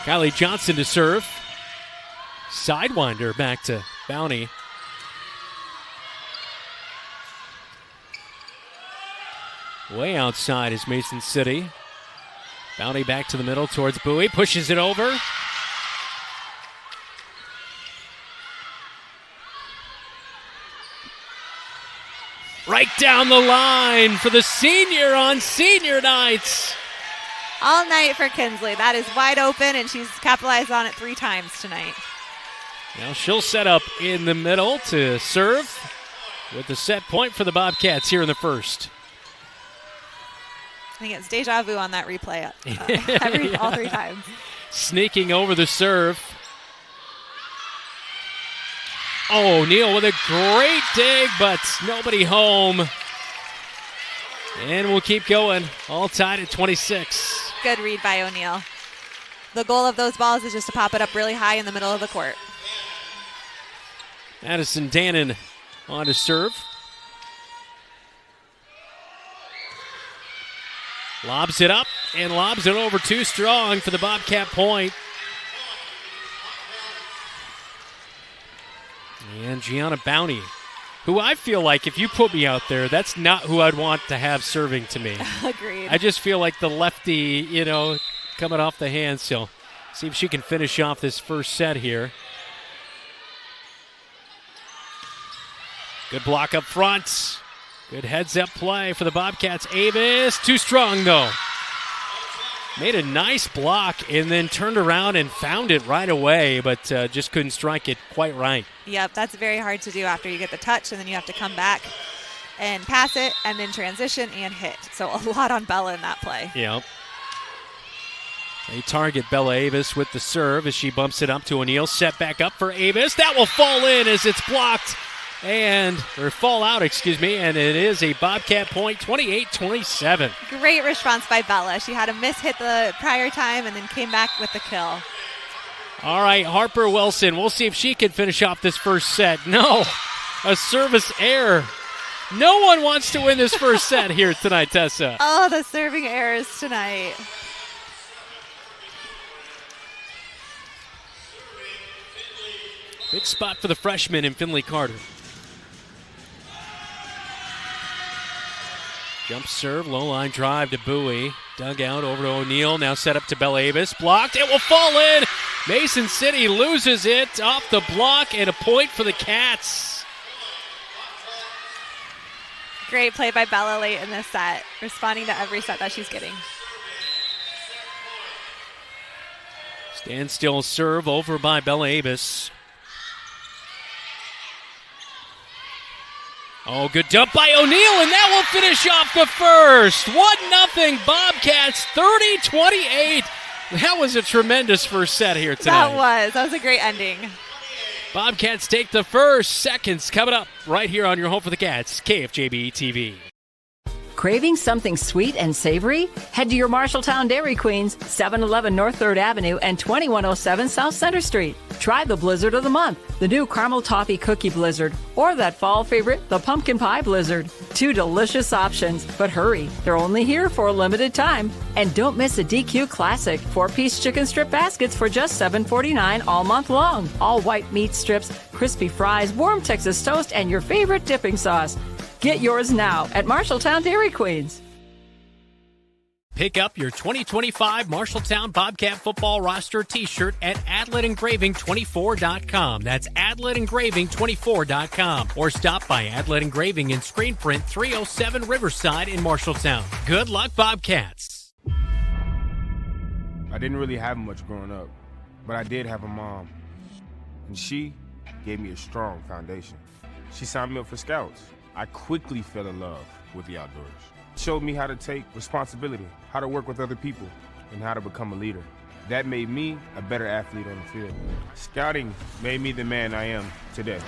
Kylie Johnson to serve. Sidewinder back to Bounty. Way outside is Mason City. Bounty back to the middle towards Bowie. Pushes it over. Right down the line for the senior on senior nights. All night for Kinsley. That is wide open, and she's capitalized on it 3 times tonight. Now she'll set up in the middle to serve with the set point for the Bobcats here in the first. I think it's deja vu on that replay all 3 times. Sneaking over the serve. Oh, O'Neal with a great dig, but nobody home. And we'll keep going. All tied at 26. Good read by O'Neal. The goal of those balls is just to pop it up really high in the middle of the court. Addison Dannon on to serve. Lobs it up and lobs it over too strong for the Bobcat point. And Gianna Bounty, who I feel like if you put me out there, that's not who I'd want to have serving to me. Agreed. I just feel like the lefty, coming off the hand. So see if she can finish off this first set here. Good block up front. Good heads-up play for the Bobcats. Avis, too strong, though. Made a nice block and then turned around and found it right away, but just couldn't strike it quite right. Yep, that's very hard to do after you get the touch, and then you have to come back and pass it and then transition and hit. So a lot on Bella in that play. Yep. They target Bella Avis with the serve as she bumps it up to O'Neal. Set back up for Avis. That will fall in as it's blocked. Fall out, and it is a Bobcat point, 28-27. Great response by Bella. She had a miss hit the prior time and then came back with the kill. All right, Harper Wilson. We'll see if she can finish off this first set. No, a service error. No one wants to win this first set here tonight, Tessa. Oh, the serving errors tonight. Big spot for the freshman in Finley Carter. Jump serve, low line drive to Bowie. Dug out over to O'Neal. Now set up to Bella Avis. Blocked. It will fall in. Mason City loses it off the block, and a point for the Cats. Great play by Bella late in this set, responding to every set that she's getting. Standstill serve over by Bella Avis. Oh, good dump by O'Neal, and that will finish off the first. 1-0 Bobcats, 30-28. That was a tremendous first set here tonight. That was a great ending. Bobcats take the first. Seconds coming up right here on your home for the Cats, KFJB-TV. Craving something sweet and savory? Head to your Marshalltown Dairy Queens, 711 North 3rd Avenue and 2107 South Center Street. Try the Blizzard of the Month, the new Caramel Toffee Cookie Blizzard, or that fall favorite, the Pumpkin Pie Blizzard. 2 delicious options, but hurry, they're only here for a limited time. And don't miss a DQ Classic, 4-piece chicken strip baskets for just $7.49 all month long. All white meat strips, crispy fries, warm Texas toast, and your favorite dipping sauce. Get yours now at Marshalltown Dairy Queens. Pick up your 2025 Marshalltown Bobcat football roster t-shirt at AdletEngraving24.com. That's AdletEngraving24.com. Or stop by Adlet Engraving in Screen Print 307 Riverside in Marshalltown. Good luck, Bobcats. I didn't really have much growing up, but I did have a mom. And she gave me a strong foundation. She signed me up for Scouts. I quickly fell in love with the outdoors. It showed me how to take responsibility, how to work with other people, and how to become a leader. That made me a better athlete on the field. Scouting made me the man I am today.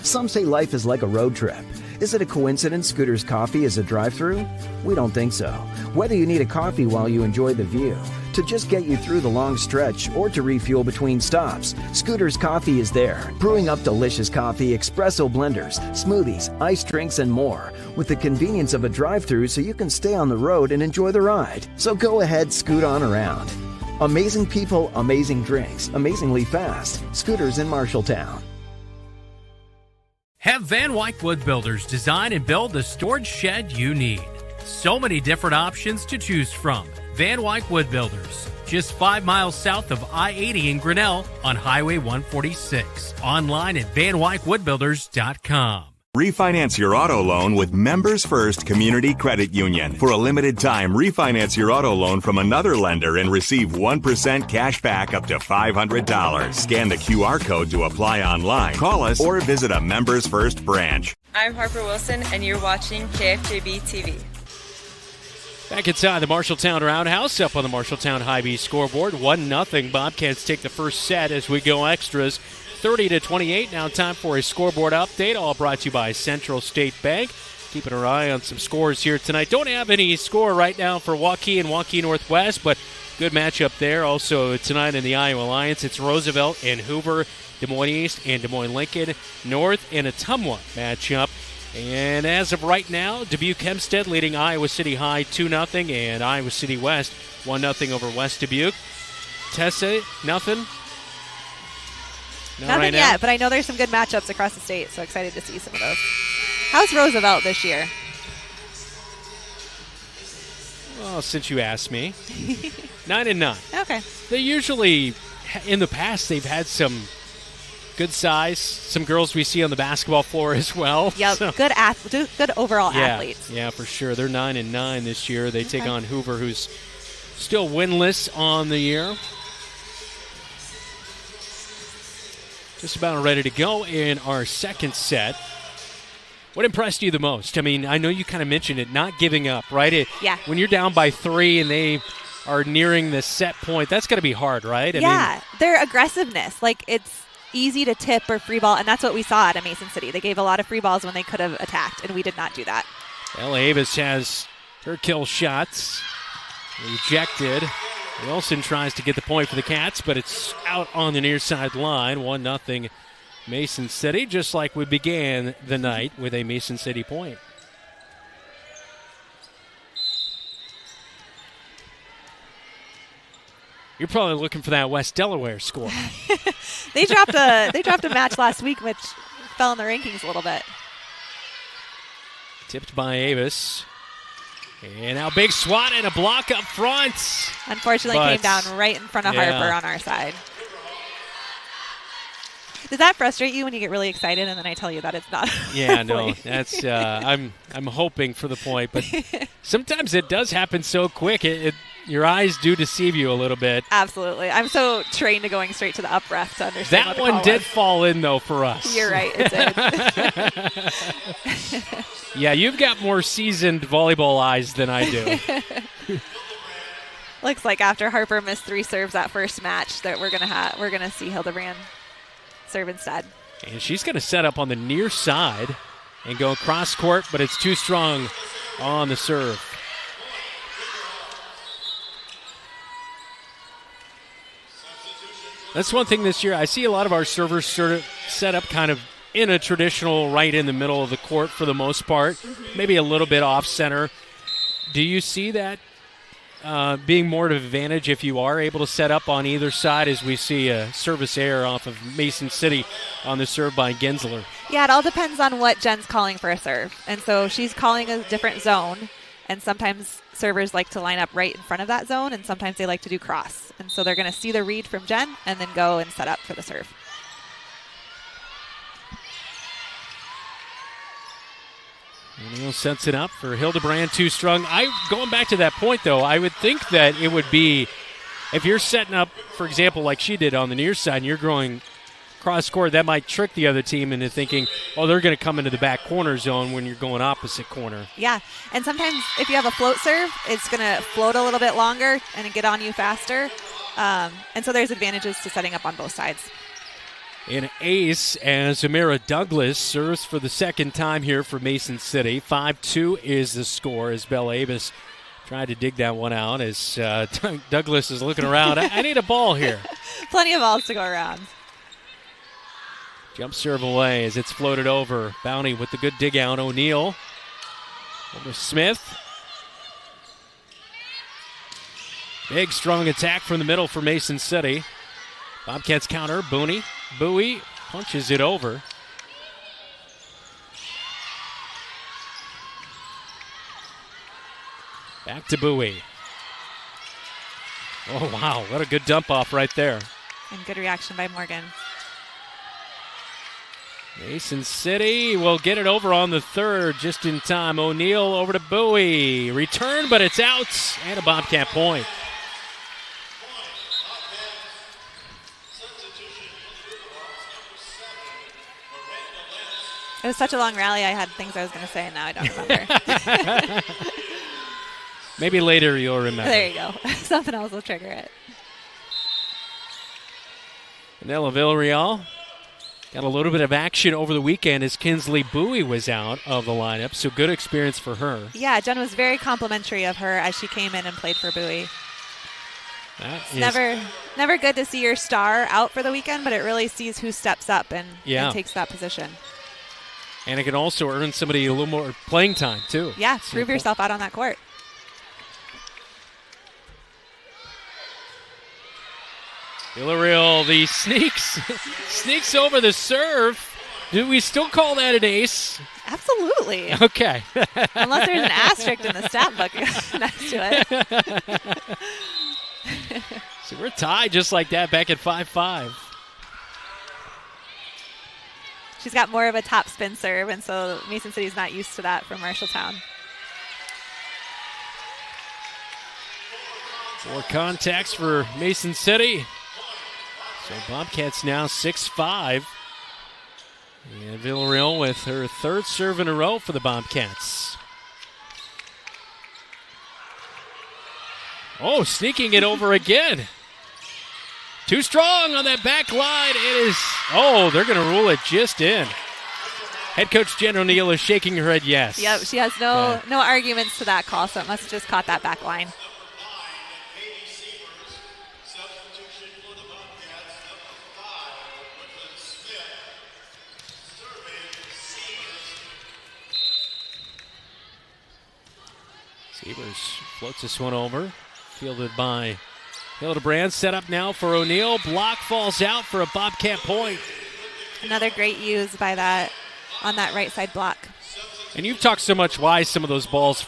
Some say life is like a road trip. Is it a coincidence Scooter's Coffee is a drive-thru? We don't think so. Whether you need a coffee while you enjoy the view, to just get you through the long stretch, or to refuel between stops, Scooter's Coffee is there, brewing up delicious coffee, espresso blenders, smoothies, iced drinks, and more, with the convenience of a drive-thru so you can stay on the road and enjoy the ride. So go ahead, scoot on around. Amazing people, amazing drinks, amazingly fast. Scooters in Marshalltown. Have Van Wyck Wood Builders design and build the storage shed you need. So many different options to choose from. Van Wyck Wood Builders, just 5 miles south of I-80 in Grinnell on Highway 146. Online at vanwyckwoodbuilders.com. Refinance your auto loan with Members First Community Credit Union. For a limited time, refinance your auto loan from another lender and receive 1% cash back up to $500. Scan the QR code to apply online. Call us or visit a Members First branch. I'm Harper Wilson, and you're watching KFJB-TV. Back inside the Marshalltown Roundhouse, up on the Marshalltown High-B scoreboard, 1-0. Bobcats take the first set as we go extras. 30-28. Now time for a scoreboard update, all brought to you by Central State Bank. Keeping our eye on some scores here tonight. Don't have any score right now for Waukee and Waukee Northwest, but good matchup there. Also tonight in the Iowa Alliance, it's Roosevelt and Hoover, Des Moines East and Des Moines Lincoln North, and Ottumwa matchup. And as of right now, Dubuque Hempstead leading Iowa City High 2-0, and Iowa City West 1-0 over West Dubuque. Tessa, nothing. Nothing right yet, but I know there's some good matchups across the state, so excited to see some of those. How's Roosevelt this year? Well, since you asked me, 9-9. Okay. They usually, in the past, they've had some good size, some girls we see on the basketball floor as well. Yep, so. good overall athletes. Yeah, for sure. They're 9-9 this year. They take on Hoover, who's still winless on the year. Just about ready to go in our second set. What impressed you the most? I mean, I know you kind of mentioned it, not giving up, right? Yeah. When you're down by 3 and they are nearing the set point, that's going to be hard, right? I mean, their aggressiveness. Like, it's easy to tip or free ball, and that's what we saw at Mason City. They gave a lot of free balls when they could have attacked, and we did not do that. Ella Avis has her kill shots rejected. Wilson tries to get the point for the Cats, but it's out on the near side line. 1-0 Mason City, just like we began the night with a Mason City point. You're probably looking for that West Delaware score. They dropped a match last week, which fell in the rankings a little bit. Tipped by Avis. And now big swat and a block up front. Unfortunately, came down right in front of Harper on our side. Does that frustrate you when you get really excited and then I tell you that it's not? Yeah, no, that's I'm hoping for the point, but sometimes it does happen so quick. Your eyes do deceive you a little bit. Absolutely. I'm so trained to going straight to the up ref to understand that one did fall in, though, for us. You're right. It did. Yeah, you've got more seasoned volleyball eyes than I do. Looks like after Harper missed 3 serves that first match that we're gonna see Hildebrand serve instead. And she's going to set up on the near side and go cross court, but it's too strong on the serve. That's one thing this year. I see a lot of our servers sort of set up kind of in a traditional right in the middle of the court for the most part, maybe a little bit off center. Do you see that being more to advantage if you are able to set up on either side, as we see a service error off of Mason City on the serve by Gensler? Yeah, it all depends on what Jen's calling for a serve. And so she's calling a different zone, and sometimes servers like to line up right in front of that zone, and sometimes they like to do cross. And so they're going to see the read from Jen and then go and set up for the serve. O'Neill sets it up for Hildebrand, too strong. Going back to that point, though, I would think that it would be if you're setting up, for example, like she did on the near side, and you're going cross court, that might trick the other team into thinking, oh, they're going to come into the back corner zone when you're going opposite corner. Yeah, and sometimes if you have a float serve, it's going to float a little bit longer and get on you faster. And so there's advantages to setting up on both sides. An ace as Amira Douglas serves for the second time here for Mason City. 5-2 is the score as Bella Avis tried to dig that one out as Douglas is looking around. I need a ball here. Plenty of balls to go around. Jump serve away as it's floated over. Bounty with the good dig out. O'Neal over Smith. Big, strong attack from the middle for Mason City. Bobcats counter. Bowie punches it over. Back to Bowie. Oh, wow. What a good dump off right there. And good reaction by Morgan. Mason City will get it over on the third just in time. O'Neal over to Bowie. Return, but it's out. And a Bobcat point. It was such a long rally. I had things I was going to say, and now I don't remember. Maybe later you'll remember. There you go. Something else will trigger it. Vanilla Villarreal got a little bit of action over the weekend as Kinsley Bowie was out of the lineup, so good experience for her. Yeah, Jen was very complimentary of her as she came in and played for Bowie. Never good to see your star out for the weekend, but it really sees who steps up and takes that position. And it can also earn somebody a little more playing time, too. Yeah, prove yourself out on that court. Villarreal, the sneaks over the serve. Do we still call that an ace? Absolutely. Okay. Unless there's an asterisk in the stat book next to it. So we're tied just like that back at 5-5. She's got more of a top spin serve, and so Mason City's not used to that from Marshalltown. Four contacts for Mason City. So Bobcats now 6-5. And Villarreal with her third serve in a row for the Bobcats. Oh, sneaking it over again. Too strong on that back line. It is, they're going to rule it just in. Head coach Jen O'Neal is shaking her head yes. Yep, she has no arguments to that call, so it must have just caught that back line. Sievers floats this one over. Fielded by Hildebrand. Set up now for O'Neal. Block falls out for a Bobcat point. Another great use by that on that right side block. And you've talked so much why some of those balls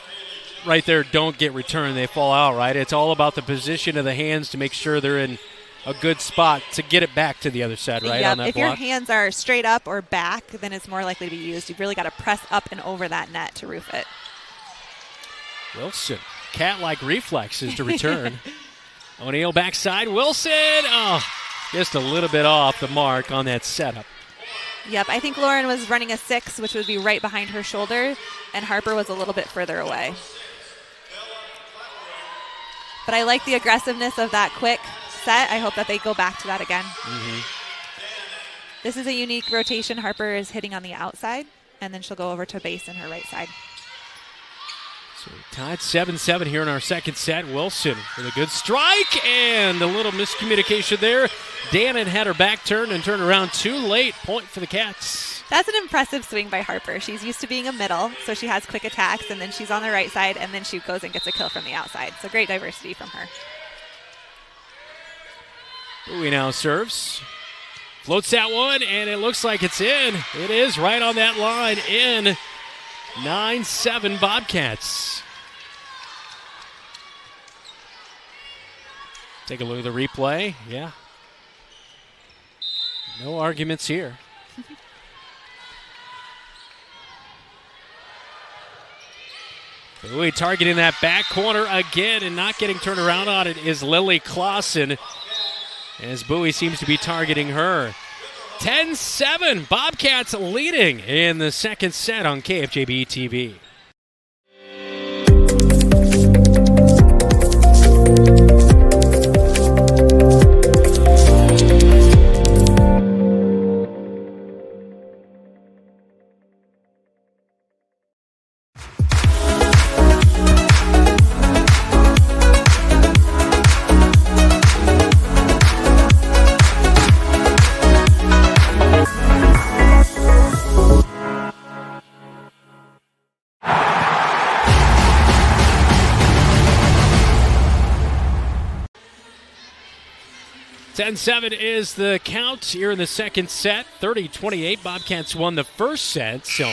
right there don't get returned. They fall out, right? It's all about the position of the hands to make sure they're in a good spot to get it back to the other side, right? Yep. On that if block. your hands are straight up or back, then it's more likely to be used. You've really got to press up and over that net to roof it. Wilson, cat-like reflexes to return. O'Neal backside. Wilson, just a little bit off the mark on that setup. Yep, I think Lauren was running a 6, which would be right behind her shoulder, and Harper was a little bit further away. But I like the aggressiveness of that quick set. I hope that they go back to that again. Mm-hmm. This is a unique rotation. Harper is hitting on the outside, and then she'll go over to base in her right side. So tied 7-7 here in our second set. Wilson with a good strike and a little miscommunication there. Dannon had her back turned and turned around too late. Point for the Cats. That's an impressive swing by Harper. She's used to being a middle, so she has quick attacks, and then she's on the right side, and then she goes and gets a kill from the outside. So great diversity from her. Bowie now serves. Floats that one, and it looks like it's in. It is right on that line in. 9-7 Bobcats. Take a look at the replay. Yeah. No arguments here. Bowie targeting that back corner again and not getting turned around on it is Lily Clausen, as Bowie seems to be targeting her. 10-7, Bobcats leading in the second set on KFJB-TV. Seven is the count here in the second set. 30-28. Bobcats won the first set. So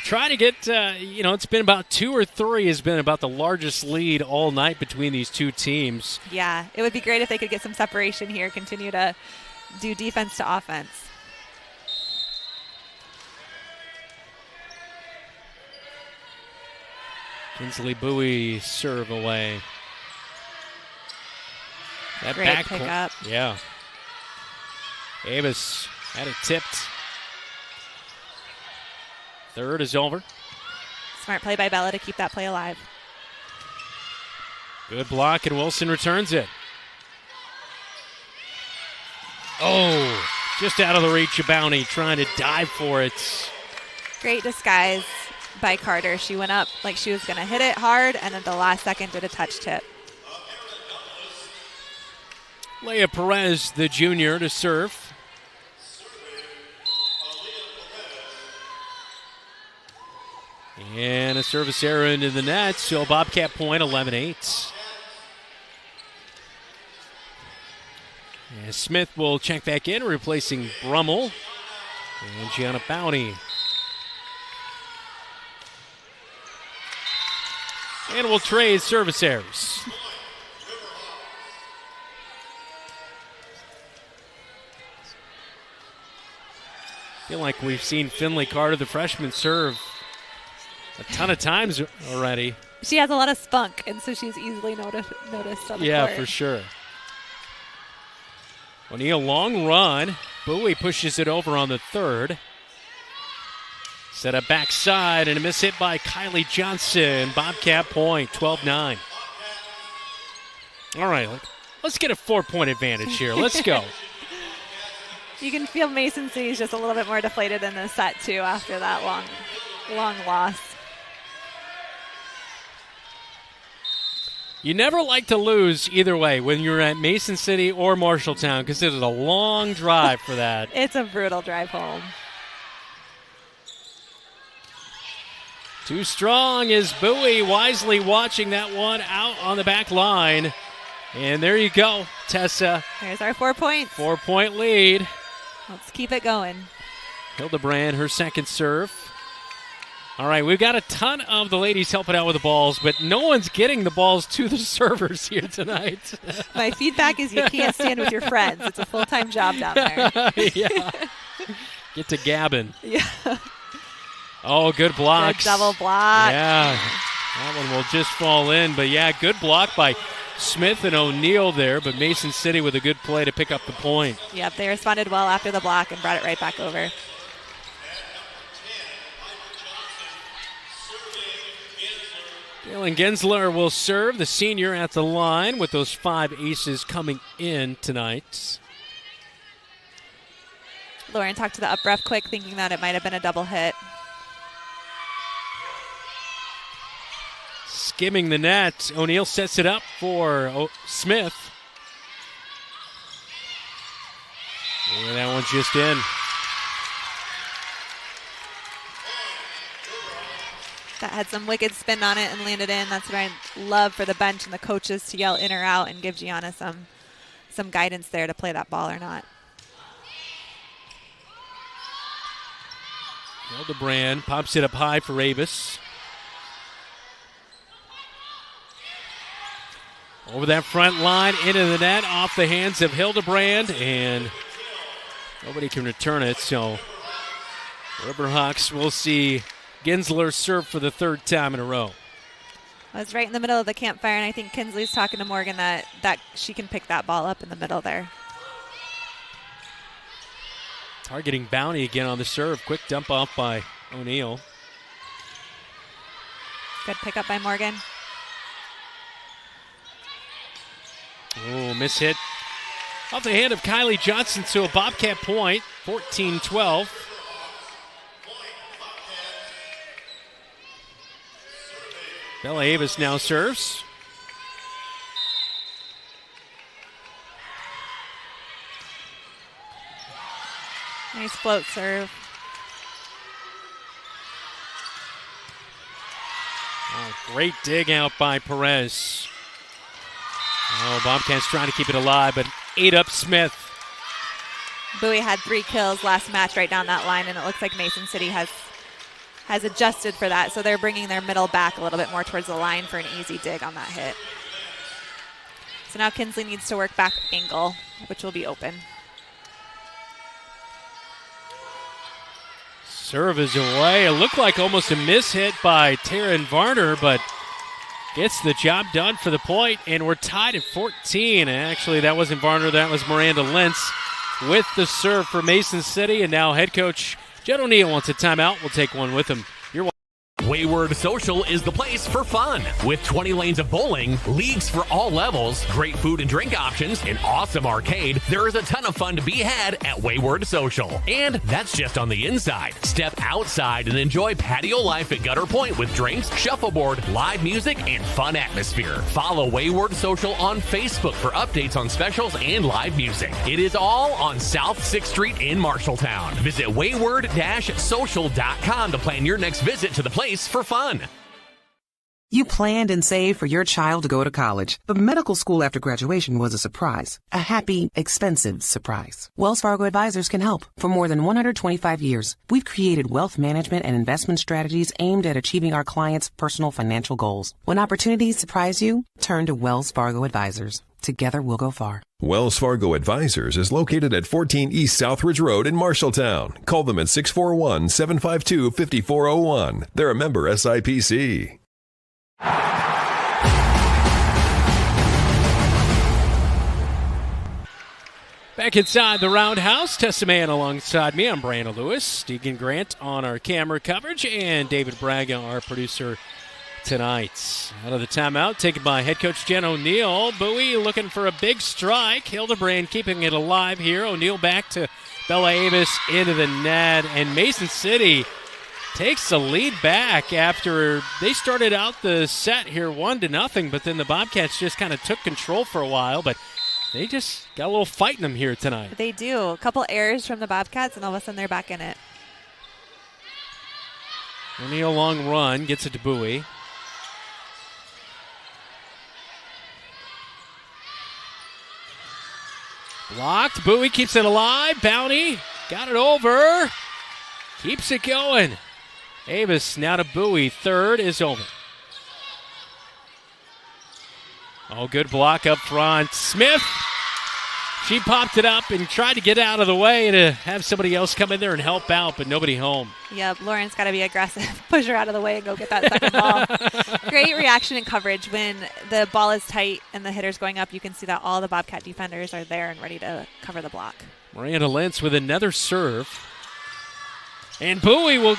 trying to get, it's been about 2 or 3 has been about the largest lead all night between these two teams. Yeah, it would be great if they could get some separation here, continue to do defense to offense. Kinsley Bowie serve away. That great back pickup. Yeah. Avis had it tipped. Third is over. Smart play by Bella to keep that play alive. Good block, and Wilson returns it. Oh, just out of the reach of Bounty, trying to dive for it. Great disguise by Carter. She went up like she was going to hit it hard, and at the last second did a touch tip. Leah Perez, the junior, to serve. And a service error into the net, so Bobcat point, 11-8. And Smith will check back in, replacing Brummel. And Gianna Bounty. And we'll trade service errors. I feel like we've seen Finley Carter, the freshman, serve a ton of times already. She has a lot of spunk, and so she's easily noticed on the court. For sure. O'Neal, long run. Bowie pushes it over on the third. Set up backside, and a miss hit by Kylie Johnson. Bobcat point, 12-9. All right, let's get a 4-point advantage here. Let's go. You can feel Mason City's just a little bit more deflated in this set, too, after that long loss. You never like to lose either way when you're at Mason City or Marshalltown, because it is a long drive for that. It's a brutal drive home. Too strong is Bowie, wisely watching that one out on the back line. And there you go, Tessa. There's our 4 points. 4-point lead. Let's keep it going. Hildebrand, her second serve. All right, we've got a ton of the ladies helping out with the balls, but no one's getting the balls to the servers here tonight. My feedback is you can't stand with your friends. It's a full-time job down there. Yeah. Get to gabbing. Yeah. Oh, good blocks. Good double block. Yeah. That one will just fall in, but yeah, good block by Smith and O'Neal there, but Mason City with a good play to pick up the point. Yep, they responded well after the block and brought it right back over. Galen Gensler will serve, the senior at the line, with those 5 aces coming in tonight. Lauren talked to the up ref quick, thinking that it might have been a double hit. Skimming the net, O'Neal sets it up for Smith. And that one's just in. That had some wicked spin on it and landed in. That's what I love for the bench and the coaches to yell in or out and give Gianna some guidance there to play that ball or not. Hildebrand pops it up high for Avis. Over that front line, into the net, off the hands of Hildebrand, and nobody can return it. So Riverhawks will see Gensler serve for the 3rd time in a row. I was right in the middle of the campfire, and I think Kinsley's talking to Morgan that she can pick that ball up in the middle there. Targeting Bounty again on the serve. Quick dump off by O'Neill. Good pickup by Morgan. Oh, miss hit off the hand of Kylie Johnson, to a Bobcat point, 14-12. Bella Avis now serves. Nice float serve. Oh, great dig out by Perez. Oh, Bobcats trying to keep it alive, but ate up Smith. Bowie had 3 kills last match right down that line, and it looks like Mason City has adjusted for that, so they're bringing their middle back a little bit more towards the line for an easy dig on that hit. So now Kinsley needs to work back angle, which will be open. Serve is away. It looked like almost a miss hit by Taryn Varner, but gets the job done for the point, and we're tied at 14. And actually, that wasn't Varner, that was Miranda Lentz with the serve for Mason City. And now head coach Jed O'Neill wants a timeout. We'll take one with him. Wayward Social is the place for fun. With 20 lanes of bowling, leagues for all levels, great food and drink options, an awesome arcade, there is a ton of fun to be had at Wayward Social. And that's just on the inside. Step outside and enjoy patio life at Gutter Point with drinks, shuffleboard, live music, and fun atmosphere. Follow Wayward Social on Facebook for updates on specials and live music. It is all on South 6th Street in Marshalltown. Visit wayward-social.com to plan your next visit to the place for fun. You planned and saved for your child to go to college, but medical school after graduation was a surprise. A happy, expensive surprise. Wells Fargo Advisors can help. For more than 125 years, we've created wealth management and investment strategies aimed at achieving our clients' personal financial goals. When opportunities surprise you, turn to Wells Fargo Advisors. Together we'll go far. Wells Fargo Advisors is located at 14 East Southridge Road in Marshalltown. Call them at 641-752-5401. They're a member SIPC. Back inside the Roundhouse, Tessa Mann alongside me. I'm Brandon Lewis, Deegan Grant on our camera coverage, and David Braga, our producer tonight. Out of the timeout, taken by head coach Jen O'Neill. Bowie looking for a big strike. Hildebrand keeping it alive here. O'Neill back to Bella Avis into the net, and Mason City takes the lead back after they started out the set here 1-0, but then the Bobcats just kind of took control for a while, but they just got a little fight in them here tonight. They do. A couple errors from the Bobcats, and all of a sudden they're back in it. O'Neill long run, gets it to Bowie. Blocked. Bowie keeps it alive. Bounty got it over. Keeps it going. Avis now to Bowie. Third is over. Oh, good block up front. Smith. She popped it up and tried to get out of the way to have somebody else come in there and help out, but nobody home. Yep, Lauren's got to be aggressive. Push her out of the way and go get that second ball. Great reaction and coverage. When the ball is tight and the hitter's going up, you can see that all the Bobcat defenders are there and ready to cover the block. Miranda Lentz with another serve. And Bowie will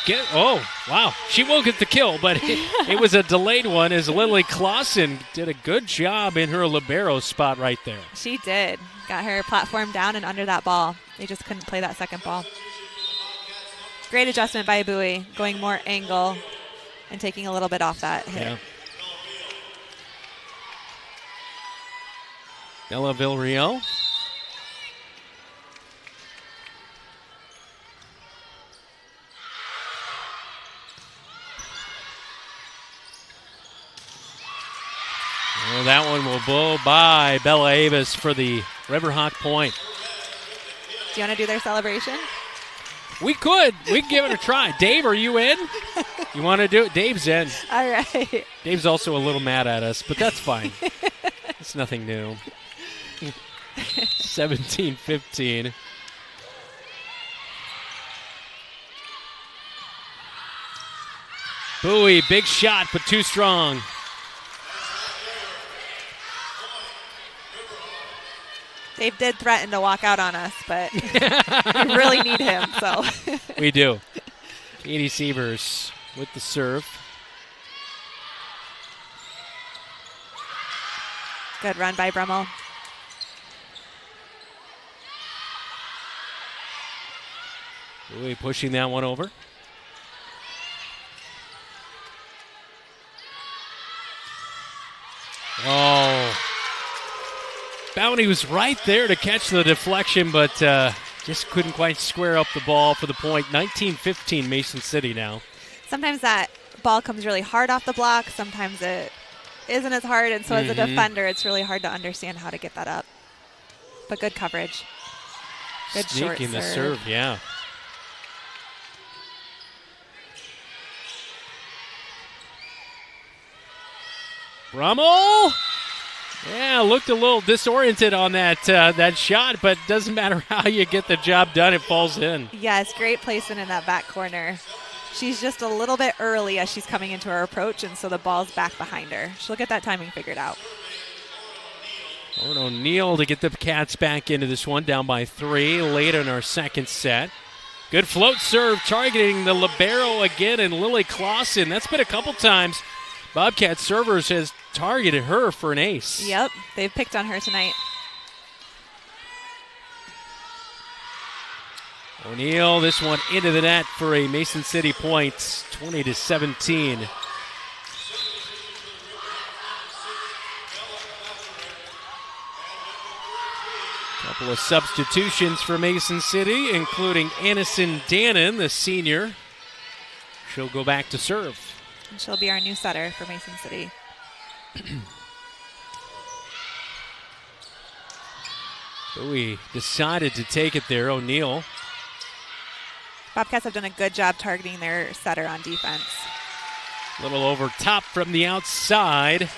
get, oh, wow. She will get the kill, but it was a delayed one as Lily Clausen did a good job in her libero spot right there. She did. Got her platform down and under that ball. They just couldn't play that second ball. Great adjustment by Bowie, going more angle and taking a little bit off that hit. Yeah. Ella Villarreal. Well, that one will blow by Bella Avis for the Riverhawk point. Do you want to do their celebration? We could. We can give it a try. Dave, are you in? You want to do it? Dave's in. All right. Dave's also a little mad at us, but that's fine. It's nothing new. 17-15. Bowie, big shot, but too strong. Dave did threaten to walk out on us, but we really need him. So We do. Katie Sievers with the serve. Good run by Brummel. Bowie pushing that one over. Oh. Bounty was right there to catch the deflection, but just couldn't quite square up the ball for the point. 19-15 Mason City now. Sometimes that ball comes really hard off the block. Sometimes it isn't as hard, and so as a defender, it's really hard to understand how to get that up. But good coverage. Good short Sneaking the serve. serve, yeah. Brummel! Yeah, looked a little disoriented on that shot, but doesn't matter how you get the job done, it falls in. Yes, great placement in that back corner. She's just a little bit early as she's coming into her approach, and so the ball's back behind her. She'll get that timing figured out. Lauren O'Neill to get the Cats back into this one, down by 3 late in our second set. Good float serve, targeting the libero again, and Lily Clausen. That's been a couple times. Bobcat servers has targeted her for an ace. Yep, they've picked on her tonight. O'Neill, this one into the net for a Mason City point, 20-17. Couple of substitutions for Mason City, including Annison Dannon, the senior. She'll go back to serve. And she'll be our new setter for Mason City. Bowie decided to take it there, O'Neill. Bobcats have done a good job targeting their setter on defense. A little over top from the outside.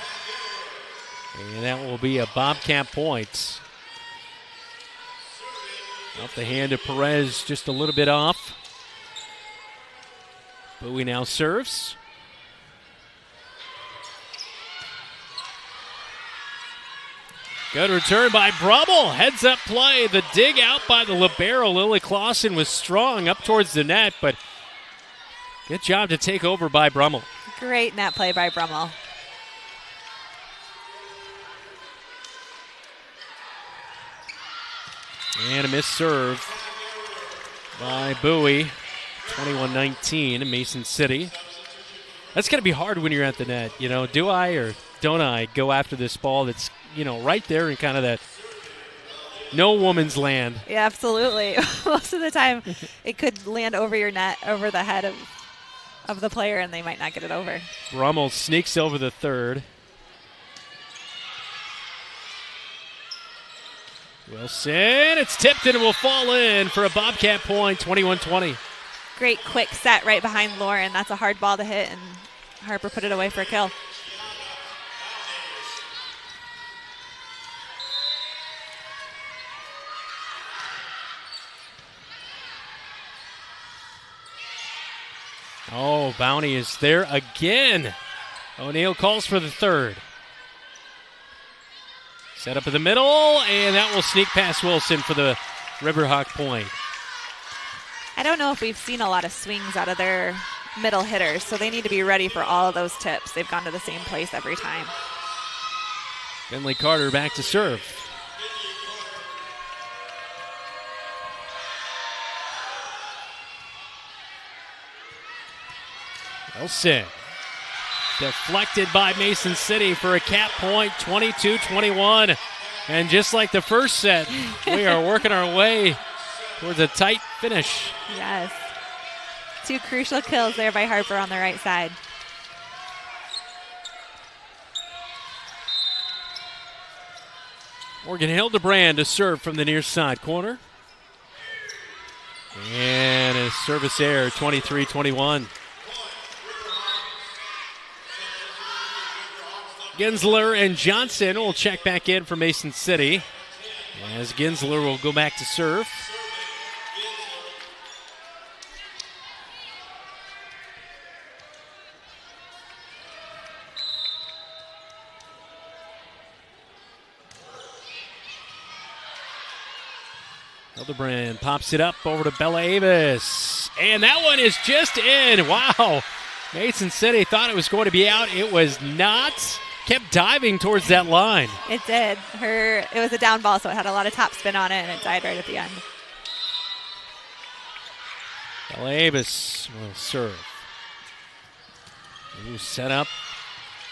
And that will be a Bobcat point. Off the hand of Perez, just a little bit off. Bowie now serves. Good return by Brummel. Heads up play. The dig out by the libero. Lily Clausen was strong up towards the net, but good job to take over by Brummel. Great net play by Brummel. And a missed serve by Bowie. 21-19 Mason City. That's going to be hard when you're at the net. You know, do I or don't I go after this ball that's, you know, right there in kind of that no woman's land? Yeah, absolutely. Most of the time, it could land over your net, over the head of the player, and they might not get it over. Brummel sneaks over the third. Wilson, it's tipped and it will fall in for a Bobcat point, 21-20. Great quick set right behind Lauren. That's a hard ball to hit, and Harper put it away for a kill. Oh, Bounty is there again. O'Neill calls for the third. Set up in the middle, and that will sneak past Wilson for the Riverhawk point. I don't know if we've seen a lot of swings out of their middle hitters, so they need to be ready for all of those tips. They've gone to the same place every time. Finley Carter back to serve. Wilson. Deflected by Mason City for a Cat point, 22-21. And just like the first set, we are working our way towards a tight finish. Yes. 2 crucial kills there by Harper on the right side. Morgan Hildebrand to serve from the near side corner. And a service error, 23-21. Gensler and Johnson will check back in for Mason City as Gensler will go back to serve. Hildebrand pops it up over to Bella Avis. And that one is just in. Wow. Mason City thought it was going to be out. It was not. Kept diving towards that line. It did. It was a down ball, so it had a lot of top spin on it, and it died right at the end. Bella Avis will serve. Ooh, set up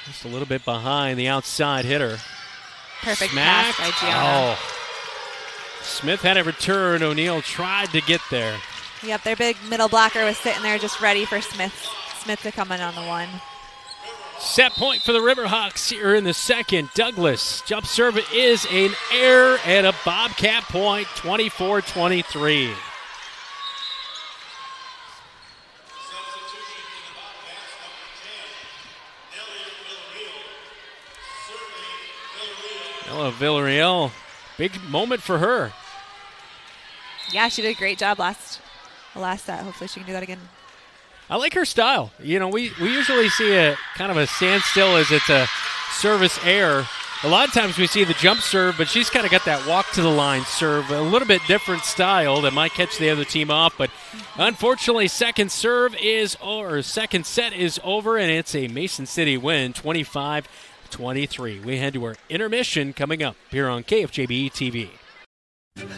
just a little bit behind the outside hitter. Perfect Smacked. pass by Gianna. Oh. Smith had a return. O'Neal tried to get there. Yep, their big middle blocker was sitting there just ready for Smith to come in on the one. Set point for the Riverhawks here in the second. Douglas, jump serve is an error and a Bobcat point, 24-23. Ella Villarreal, big moment for her. Yeah, she did a great job last set. Hopefully she can do that again. I like her style. You know, we usually see a kind of a standstill as it's a service error. A lot of times we see the jump serve, but she's kind of got that walk to the line serve, a little bit different style that might catch the other team off. But unfortunately, second set is over, and it's a Mason City win, 25-23. We head to our intermission coming up here on KFJB-TV.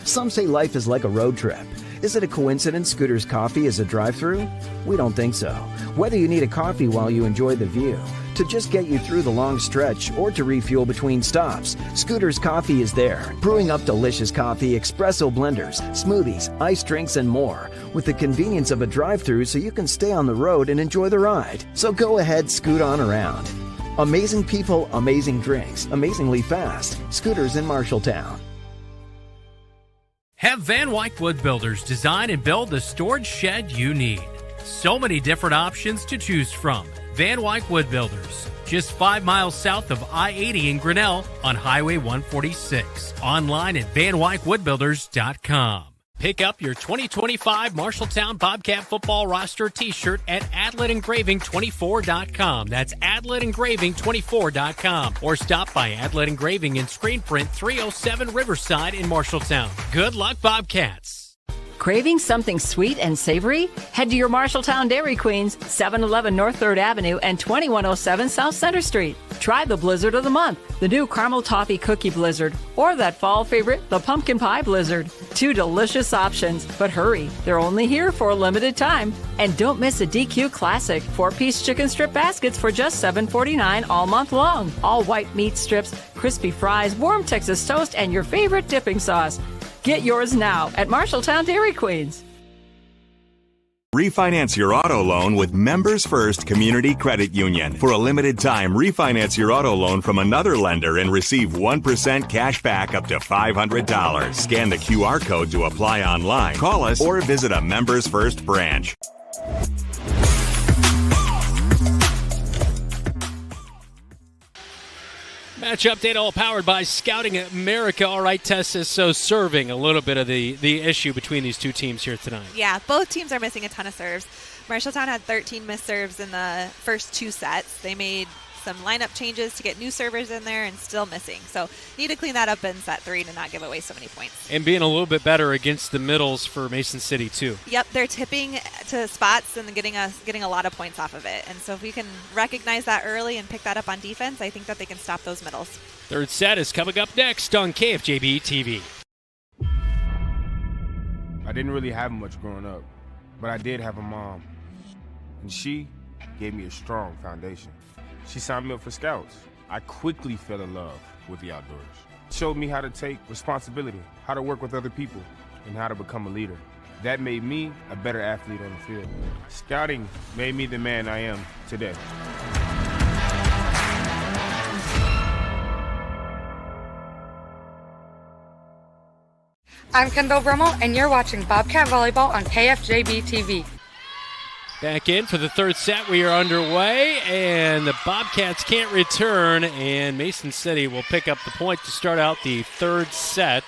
Some say life is like a road trip. Is it a coincidence Scooter's Coffee is a drive-thru? We don't think so. Whether you need a coffee while you enjoy the view, to just get you through the long stretch, or to refuel between stops, Scooter's Coffee is there, brewing up delicious coffee, espresso blenders, smoothies, iced drinks, and more, with the convenience of a drive-thru so you can stay on the road and enjoy the ride. So go ahead, scoot on around. Amazing people, amazing drinks, amazingly fast. Scooters in Marshalltown. Have Van Wyck Wood Builders design and build the storage shed you need. So many different options to choose from. Van Wyck Wood Builders, just 5 miles south of I-80 in Grinnell on Highway 146. Online at vanwyckwoodbuilders.com. Pick up your 2025 Marshalltown Bobcat football roster t-shirt at adletengraving24.com. That's adletengraving24.com. Or stop by Adlet Engraving in Screen Print 307 Riverside in Marshalltown. Good luck, Bobcats. Craving something sweet and savory? Head to your Marshalltown Dairy Queens, 711 North 3rd Avenue and 2107 South Center Street. Try the Blizzard of the Month, the new Caramel Toffee Cookie Blizzard, or that fall favorite, the Pumpkin Pie Blizzard. 2 delicious options, but hurry, they're only here for a limited time. And don't miss a DQ Classic, 4-piece chicken strip baskets for just $7.49 all month long. All white meat strips, crispy fries, warm Texas toast, and your favorite dipping sauce. Get yours now at Marshalltown Dairy Queens. Refinance your auto loan with Members First Community Credit Union. For a limited time, refinance your auto loan from another lender and receive 1% cash back up to $500. Scan the QR code to apply online. Call us or visit a Members First branch. Match update all powered by Scouting America. All right, Tessa, so serving a little bit of the issue between these two teams here tonight. Yeah, both teams are missing a ton of serves. Marshalltown had 13 missed serves in the first 2 sets. They made some lineup changes to get new servers in there and still missing. So need to clean that up in set 3 to not give away so many points. And being a little bit better against the middles for Mason City, too. Yep, they're tipping to spots and getting a lot of points off of it. And so if we can recognize that early and pick that up on defense, I think that they can stop those middles. Third set is coming up next on KFJB-TV. I didn't really have much growing up, but I did have a mom. And she gave me a strong foundation. She signed me up for Scouts. I quickly fell in love with the outdoors. Showed me how to take responsibility, how to work with other people, and how to become a leader. That made me a better athlete on the field. Scouting made me the man I am today. I'm Kendall Brummel, and you're watching Bobcat Volleyball on KFJB-TV. Back in for the third set. We are underway, and the Bobcats can't return, and Mason City will pick up the point to start out the third set.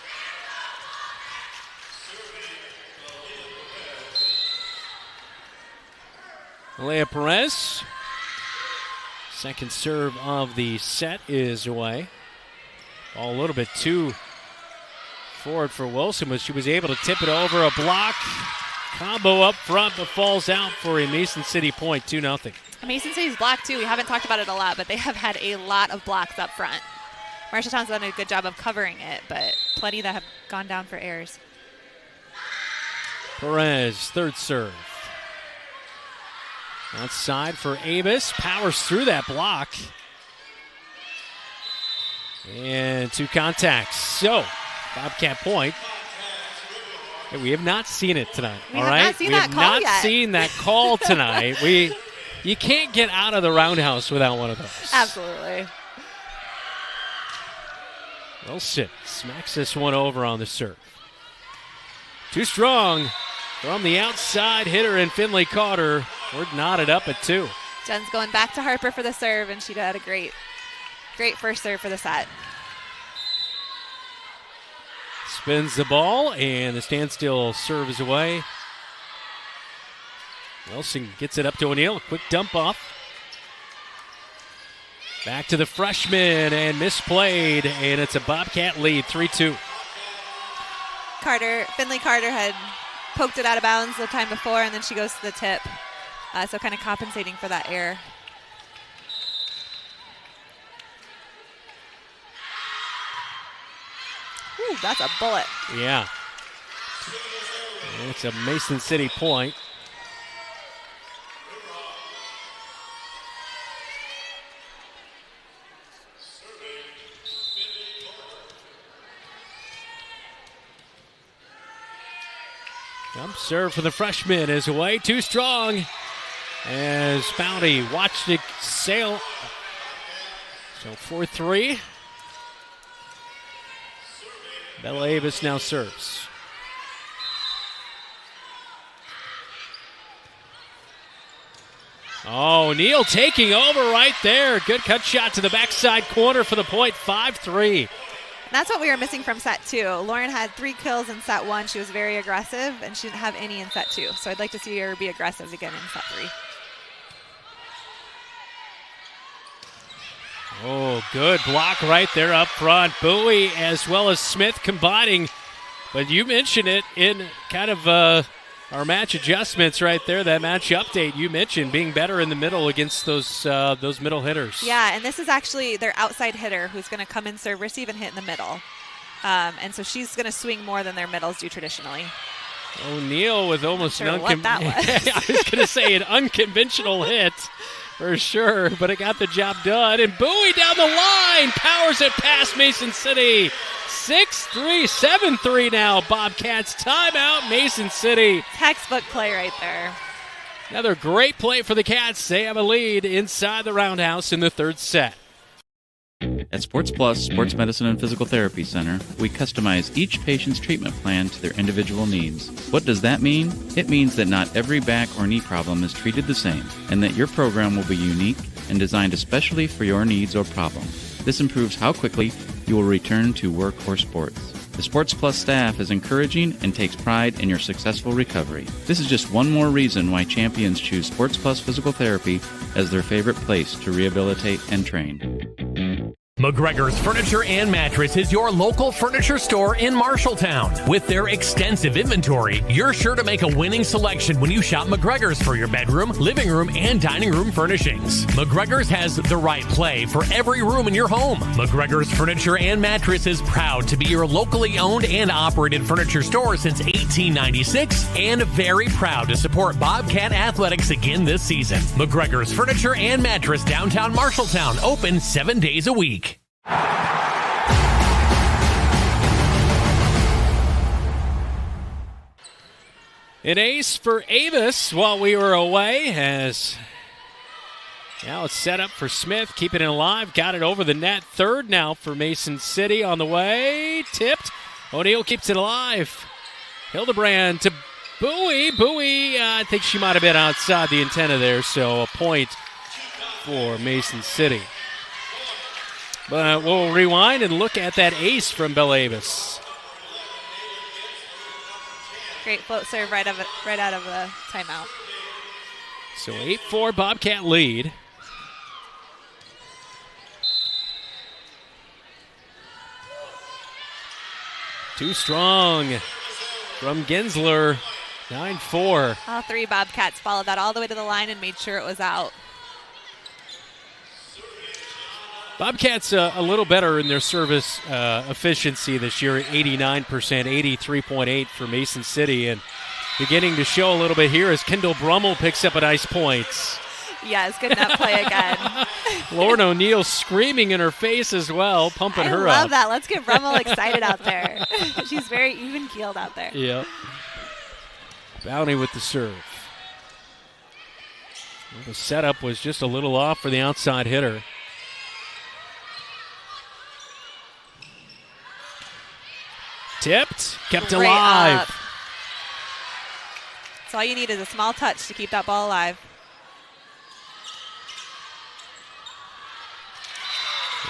Alea Perez, second serve of the set is away. Ball a little bit too forward for Wilson, but she was able to tip it over. A block. Combo up front, but falls out for a Mason City point, 2-0. Mason City's block, too. We haven't talked about it a lot, but they have had a lot of blocks up front. Marshalltown's done a good job of covering it, but plenty that have gone down for errors. Perez, third serve. Outside for Avis. Powers through that block. And 2 contacts. So, Bobcat point. Hey, we have not seen it tonight. We have not seen that call tonight. You can't get out of the roundhouse without one of those. Absolutely. Wilson smacks this one over on the serve. Too strong from the outside hitter, and Finley caught her. We're knotted up at 2. Jen's going back to Harper for the serve, and she had a great first serve for the set. Spins the ball, and the standstill serve is away. Wilson gets it up to O'Neill. Quick dump off. Back to the freshman, and misplayed, and it's a Bobcat lead, 3-2. Finley Carter had poked it out of bounds the time before, and then she goes to the tip. So kind of compensating for that error. Ooh, that's a bullet. Yeah. And it's a Mason City point. Jump serve for the freshman is away. Too strong. As Bounty watched it sail. So 4-3. Bella Avis now serves. Oh, Neal taking over right there. Good cut shot to the backside corner for the point. 5-3. That's what we were missing from set 2. Lauren had 3 kills in set 1. She was very aggressive, and she didn't have any in set 2. So I'd like to see her be aggressive again in set 3. Oh, good block right there up front. Bowie as well as Smith combining. But you mentioned it in kind of our match adjustments right there, that match update you mentioned, being better in the middle against those middle hitters. Yeah, and this is actually their outside hitter who's going to come in, serve, receive, and hit in the middle. And so she's going to swing more than their middles do traditionally. O'Neill with almost an I was going to say an unconventional hit. For sure, but it got the job done. And Bowie down the line, powers it past Mason City. 6-3, 7-3 now. Bobcats timeout, Mason City. Textbook play right there. Another great play for the Cats. They have a lead inside the roundhouse in the third set. At Sports Plus Sports Medicine and Physical Therapy Center, we customize each patient's treatment plan to their individual needs. What does that mean? It means that not every back or knee problem is treated the same, and that your program will be unique and designed especially for your needs or problem. This improves how quickly you will return to work or sports. The Sports Plus staff is encouraging and takes pride in your successful recovery. This is just one more reason why champions choose Sports Plus Physical Therapy as their favorite place to rehabilitate and train. McGregor's Furniture and Mattress is your local furniture store in Marshalltown. With their extensive inventory, you're sure to make a winning selection when you shop McGregor's for your bedroom, living room, and dining room furnishings. McGregor's has the right play for every room in your home. McGregor's Furniture and Mattress is proud to be your locally owned and operated furniture store since 1896 and very proud to support Bobcat Athletics again this season. McGregor's Furniture and Mattress, downtown Marshalltown, open 7 days a week. An ace for Avis while we were away, as now it's set up for Smith, keeping it alive, got it over the net. Third now for Mason City on the way, tipped. O'Neill keeps it alive. Hildebrand to Bowie. Bowie, I think she might have been outside the antenna there, so a point for Mason City. But we'll rewind and look at that ace from Bella Avis. Great float serve right out of the timeout. So 8-4 Bobcat lead. Too strong from Gensler. 9-4. All three Bobcats followed that all the way to the line and made sure it was out. Bobcats a little better in their service efficiency this year at 89%, 83.8 for Mason City. And beginning to show a little bit here as Kendall Brummel picks up a nice point. Yes, good net play again. Lauren O'Neill screaming in her face as well, pumping her up. I love that. Let's get Brummel excited out there. She's very even-keeled out there. Yep. Bounty with the serve. Well, the setup was just a little off for the outside hitter. Tipped, kept Great alive. Up. So all you need is a small touch to keep that ball alive.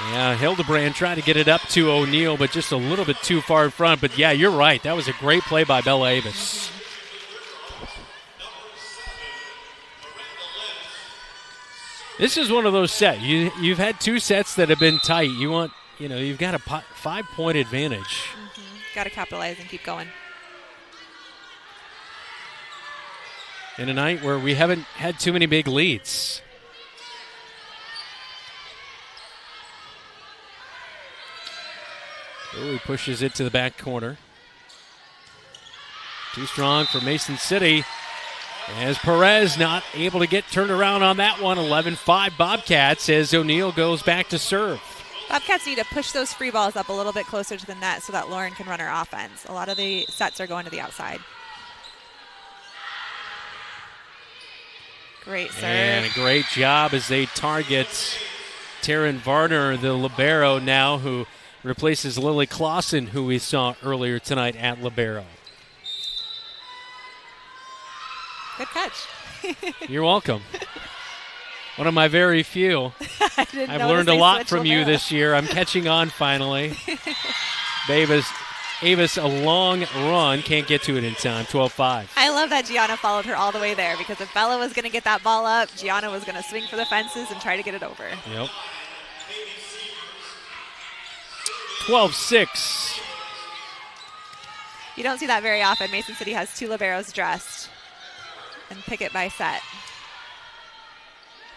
Yeah, Hildebrand trying to get it up to O'Neill, but just a little bit too far in front. But yeah, you're right. That was a great play by Bella Avis. This is one of those sets. You've had two sets that have been tight. You've got a 5-point advantage. Mm-hmm. Got to capitalize and keep going. In a night where we haven't had too many big leads. Oh, he pushes it to the back corner. Too strong for Mason City. As Perez not able to get turned around on that one. 11-5 Bobcats as O'Neill goes back to serve. Bobcats need to push those free balls up a little bit closer to the net so that Lauren can run her offense. A lot of the sets are going to the outside. Great serve. And a great job as they target Taryn Varner, the libero now, who replaces Lily Clausen, who we saw earlier tonight at libero. Good catch. You're welcome. One of my very few. I've learned a lot from you this year. I'm catching on finally. Avis, a long run, can't get to it in time. 12-5. I love that Gianna followed her all the way there because if Bella was going to get that ball up, Gianna was going to swing for the fences and try to get it over. Yep. 12-6. You don't see that very often. Mason City has two liberos dressed and pick it by set.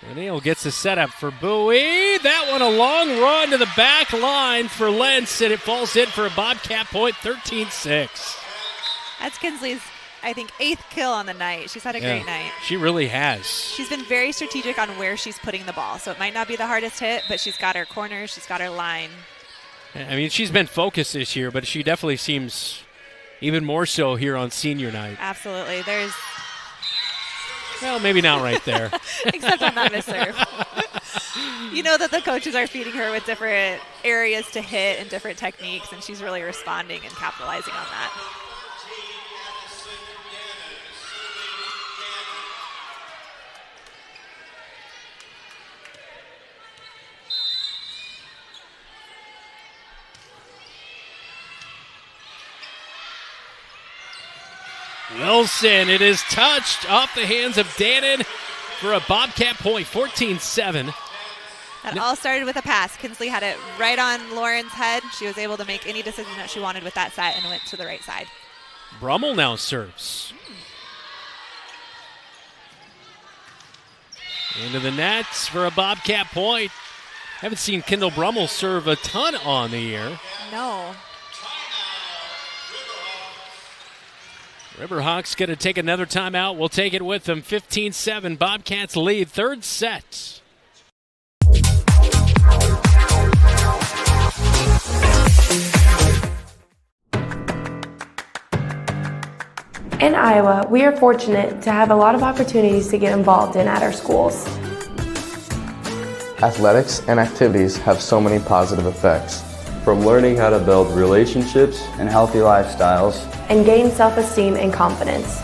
O'Neill gets a setup for Bowie. That one a long run to the back line for Lentz, and it falls in for a Bobcat point, 13-6. That's Kinsley's, I think, 8th kill on the night. She's had a great night. She really has. She's been very strategic on where she's putting the ball, so it might not be the hardest hit, but she's got her corners, she's got her line. I mean, she's been focused this year, but she definitely seems even more so here on senior night. Absolutely. Well, maybe not right there. Except on that misserve. You know that the coaches are feeding her with different areas to hit and different techniques, and she's really responding and capitalizing on that. Wilson, it is touched off the hands of Dannon for a Bobcat point, 14-7. That all started with a pass. Kinsley had it right on Lauren's head. She was able to make any decision that she wanted with that set and went to the right side. Brummel now serves. Into the nets for a Bobcat point. Haven't seen Kendall Brummel serve a ton on the year. No. Riverhawks going to take another timeout. We'll take it with them. 15-7. Bobcats lead. Third set. In Iowa, we are fortunate to have a lot of opportunities to get involved in at our schools. Athletics and activities have so many positive effects. From learning how to build relationships and healthy lifestyles, and gain self-esteem and confidence.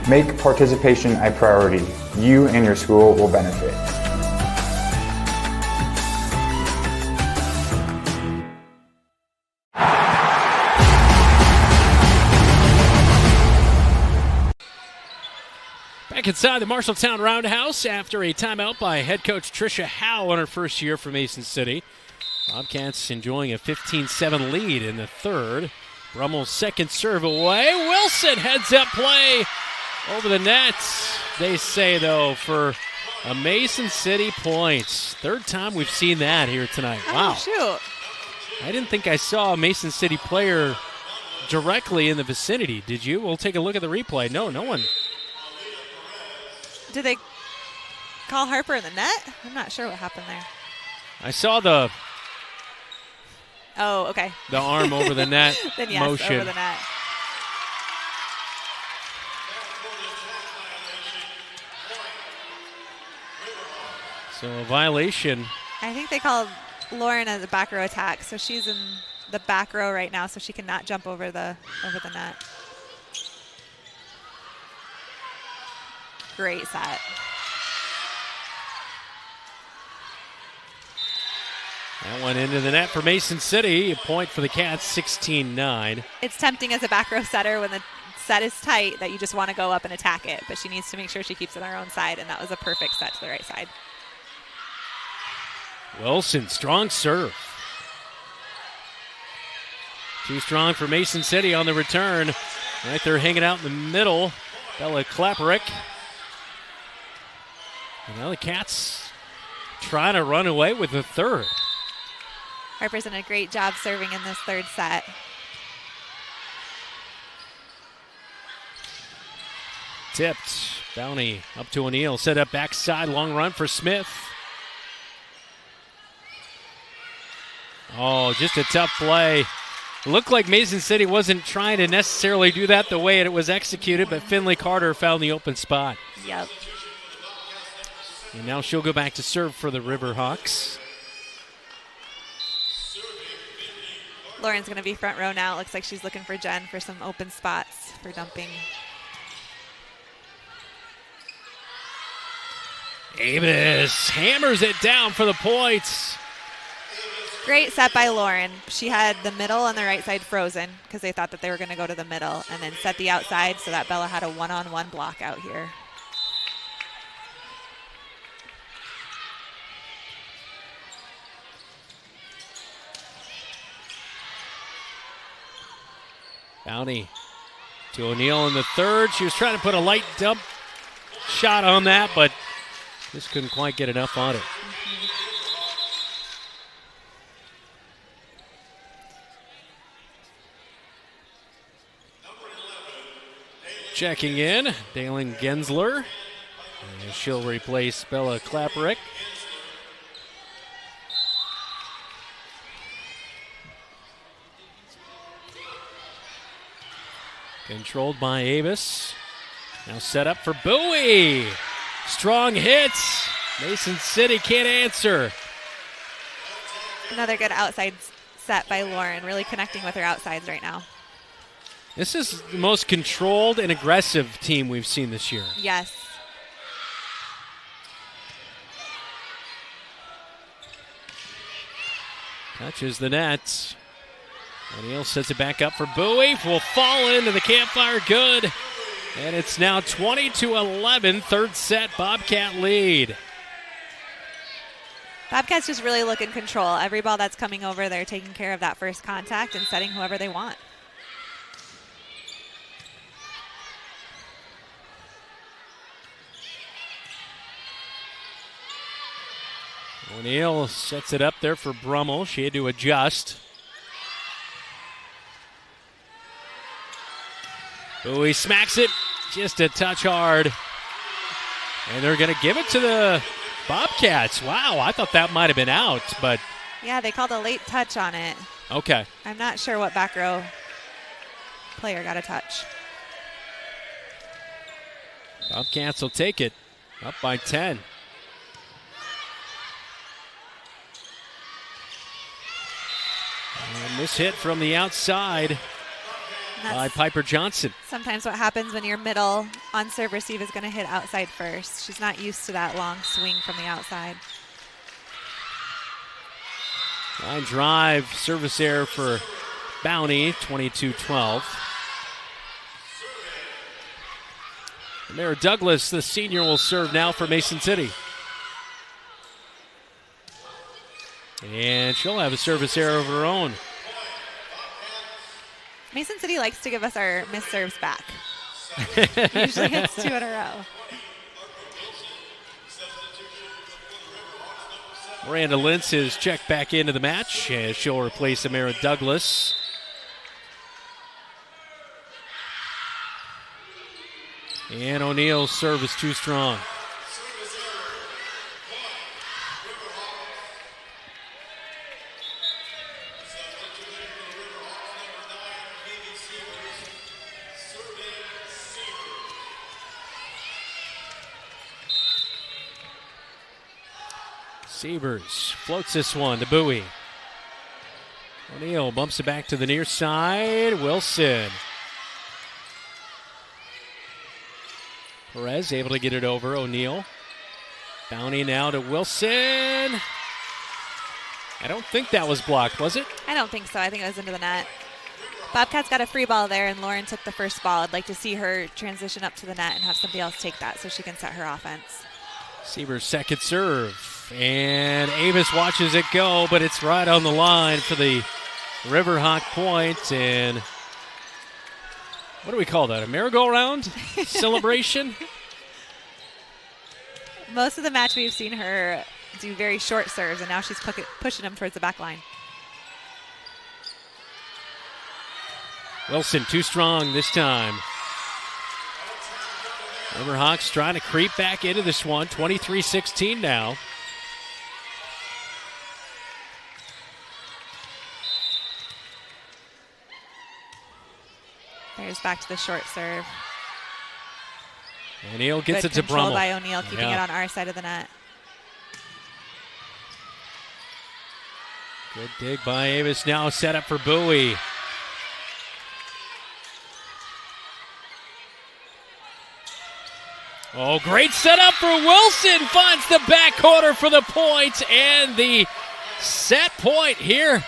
Make participation a priority. You and your school will benefit. Back inside the Marshalltown Roundhouse after a timeout by head coach Tricia Howe on her first year for Mason City. Bobcats enjoying a 15-7 lead in the third. Brummel's second serve away. Wilson heads up play over the net. They say, though, for a Mason City point. Third time we've seen that here tonight. Wow. Oh, shoot. I didn't think I saw a Mason City player directly in the vicinity. Did you? We'll take a look at the replay. No one. Did they call Harper in the net? I'm not sure what happened there. I saw the Oh, okay. arm over the net then yes, motion. Over the net. So a violation. I think they called Lauren as a back row attack, so she's in the back row right now, so she cannot jump over the net. Great set. That one into the net for Mason City. A point for the Cats, 16-9. It's tempting as a back row setter when the set is tight that you just want to go up and attack it, but she needs to make sure she keeps it on her own side, and that was a perfect set to the right side. Wilson, strong serve. Too strong for Mason City on the return. Right there hanging out in the middle. Bella Klapperick. And now the Cats trying to run away with the third. Harper's done a great job serving in this third set. Tipped. Bounty up to O'Neal. Set up backside. Long run for Smith. Oh, just a tough play. It looked like Mason City wasn't trying to necessarily do that the way it was executed, but Finley Carter found the open spot. Yep. And now she'll go back to serve for the Riverhawks. Lauren's going to be front row now. It looks like she's looking for Jen for some open spots for dumping. Avis hammers it down for the points. Great set by Lauren. She had the middle and the right side frozen because they thought that they were going to go to the middle, and then set the outside so that Bella had a one-on-one block out here. Bounty to O'Neal in the third. She was trying to put a light dump shot on that, but just couldn't quite get enough on it. Checking in, Dalen Gensler. And she'll replace Bella Klapperick. Controlled by Avis. Now set up for Bowie. Strong hits. Mason City can't answer. Another good outside set by Lauren, really connecting with her outsides right now. This is the most controlled and aggressive team we've seen this year. Yes. Touches the net. O'Neal sets it back up for Bowie. Will fall into the campfire. Good. And it's now 20-11. Third set, Bobcat lead. Bobcats just really look in control. Every ball that's coming over, they're taking care of that first contact and setting whoever they want. O'Neal sets it up there for Brummel. She had to adjust. Bowie smacks it just a touch hard. And they're going to give it to the Bobcats. Wow, I thought that might have been out, but... Yeah, they called a late touch on it. Okay. I'm not sure what back row player got a touch. Bobcats will take it. Up by 10. And this hit from the outside by Piper Johnson. Sometimes what happens when your middle on serve receive is going to hit outside first. She's not used to that long swing from the outside. Line drive, service error for Bounty, 22-12. Mara Douglas, the senior, will serve now for Mason City. And she'll have a service error of her own. Mason City likes to give us our missed serves back. Usually it's 2 in a row. Miranda Lentz is checked back into the match as she'll replace Amara Douglas. And O'Neill's serve is too strong. Sievers floats this one to Bowie. O'Neill bumps it back to the near side. Wilson. Perez able to get it over. O'Neill. Bounty now to Wilson. I don't think that was blocked, was it? I don't think so. I think it was into the net. Bobcats got a free ball there, and Lauren took the first ball. I'd like to see her transition up to the net and have somebody else take that so she can set her offense. Sievers' second serve. And Avis watches it go, but it's right on the line for the Riverhawk point. And what do we call that? A merry-go-round celebration? Most of the match we've seen her do very short serves, and now she's pushing them towards the back line. Wilson too strong this time. Riverhawks trying to creep back into this one. 23-16 now. There's back to the short serve. O'Neal gets Good it to control Brummel. by O'Neal, keeping it on our side of the net. Good dig by Avis. Now set up for Bowie. Oh, great setup for Wilson. Finds the back corner for the point, and the set point here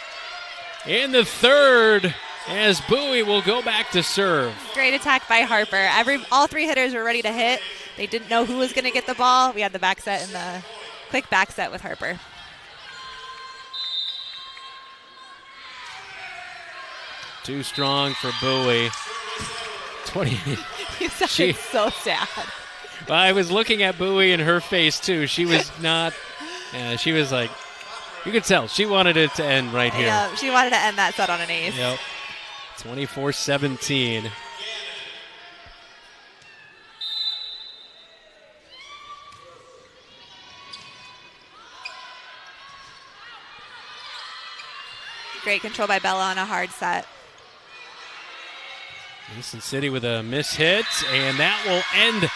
in the third as Bowie will go back to serve. Great attack by Harper. All 3 hitters were ready to hit. They didn't know who was going to get the ball. We had the back set and the quick back set with Harper. Too strong for Bowie. 20. You sounded so sad. Well, I was looking at Bowie and her face, too. She was not, she was like, you could tell. She wanted it to end right here. Yeah, she wanted to end that set on an ace. Yep. 24-17. Great control by Bella on a hard set. Mason City with a miss hit, and that will end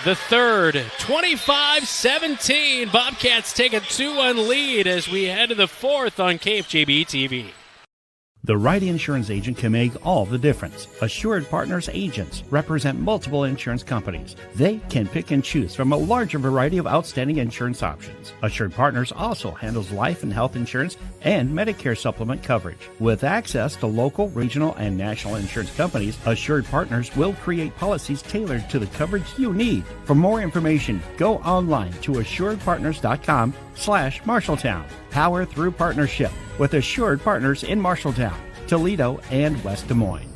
the third. 25-17. Bobcats take a 2-1 lead as we head to the fourth on KFJB-TV. The right insurance agent can make all the difference. Assured Partners agents represent multiple insurance companies. They can pick and choose from a larger variety of outstanding insurance options. Assured Partners also handles life and health insurance and Medicare supplement coverage. With access to local, regional, and national insurance companies, Assured Partners will create policies tailored to the coverage you need. For more information, go online to assuredpartners.com/Marshalltown. Power through partnership with Assured Partners in Marshalltown, Toledo, and West Des Moines.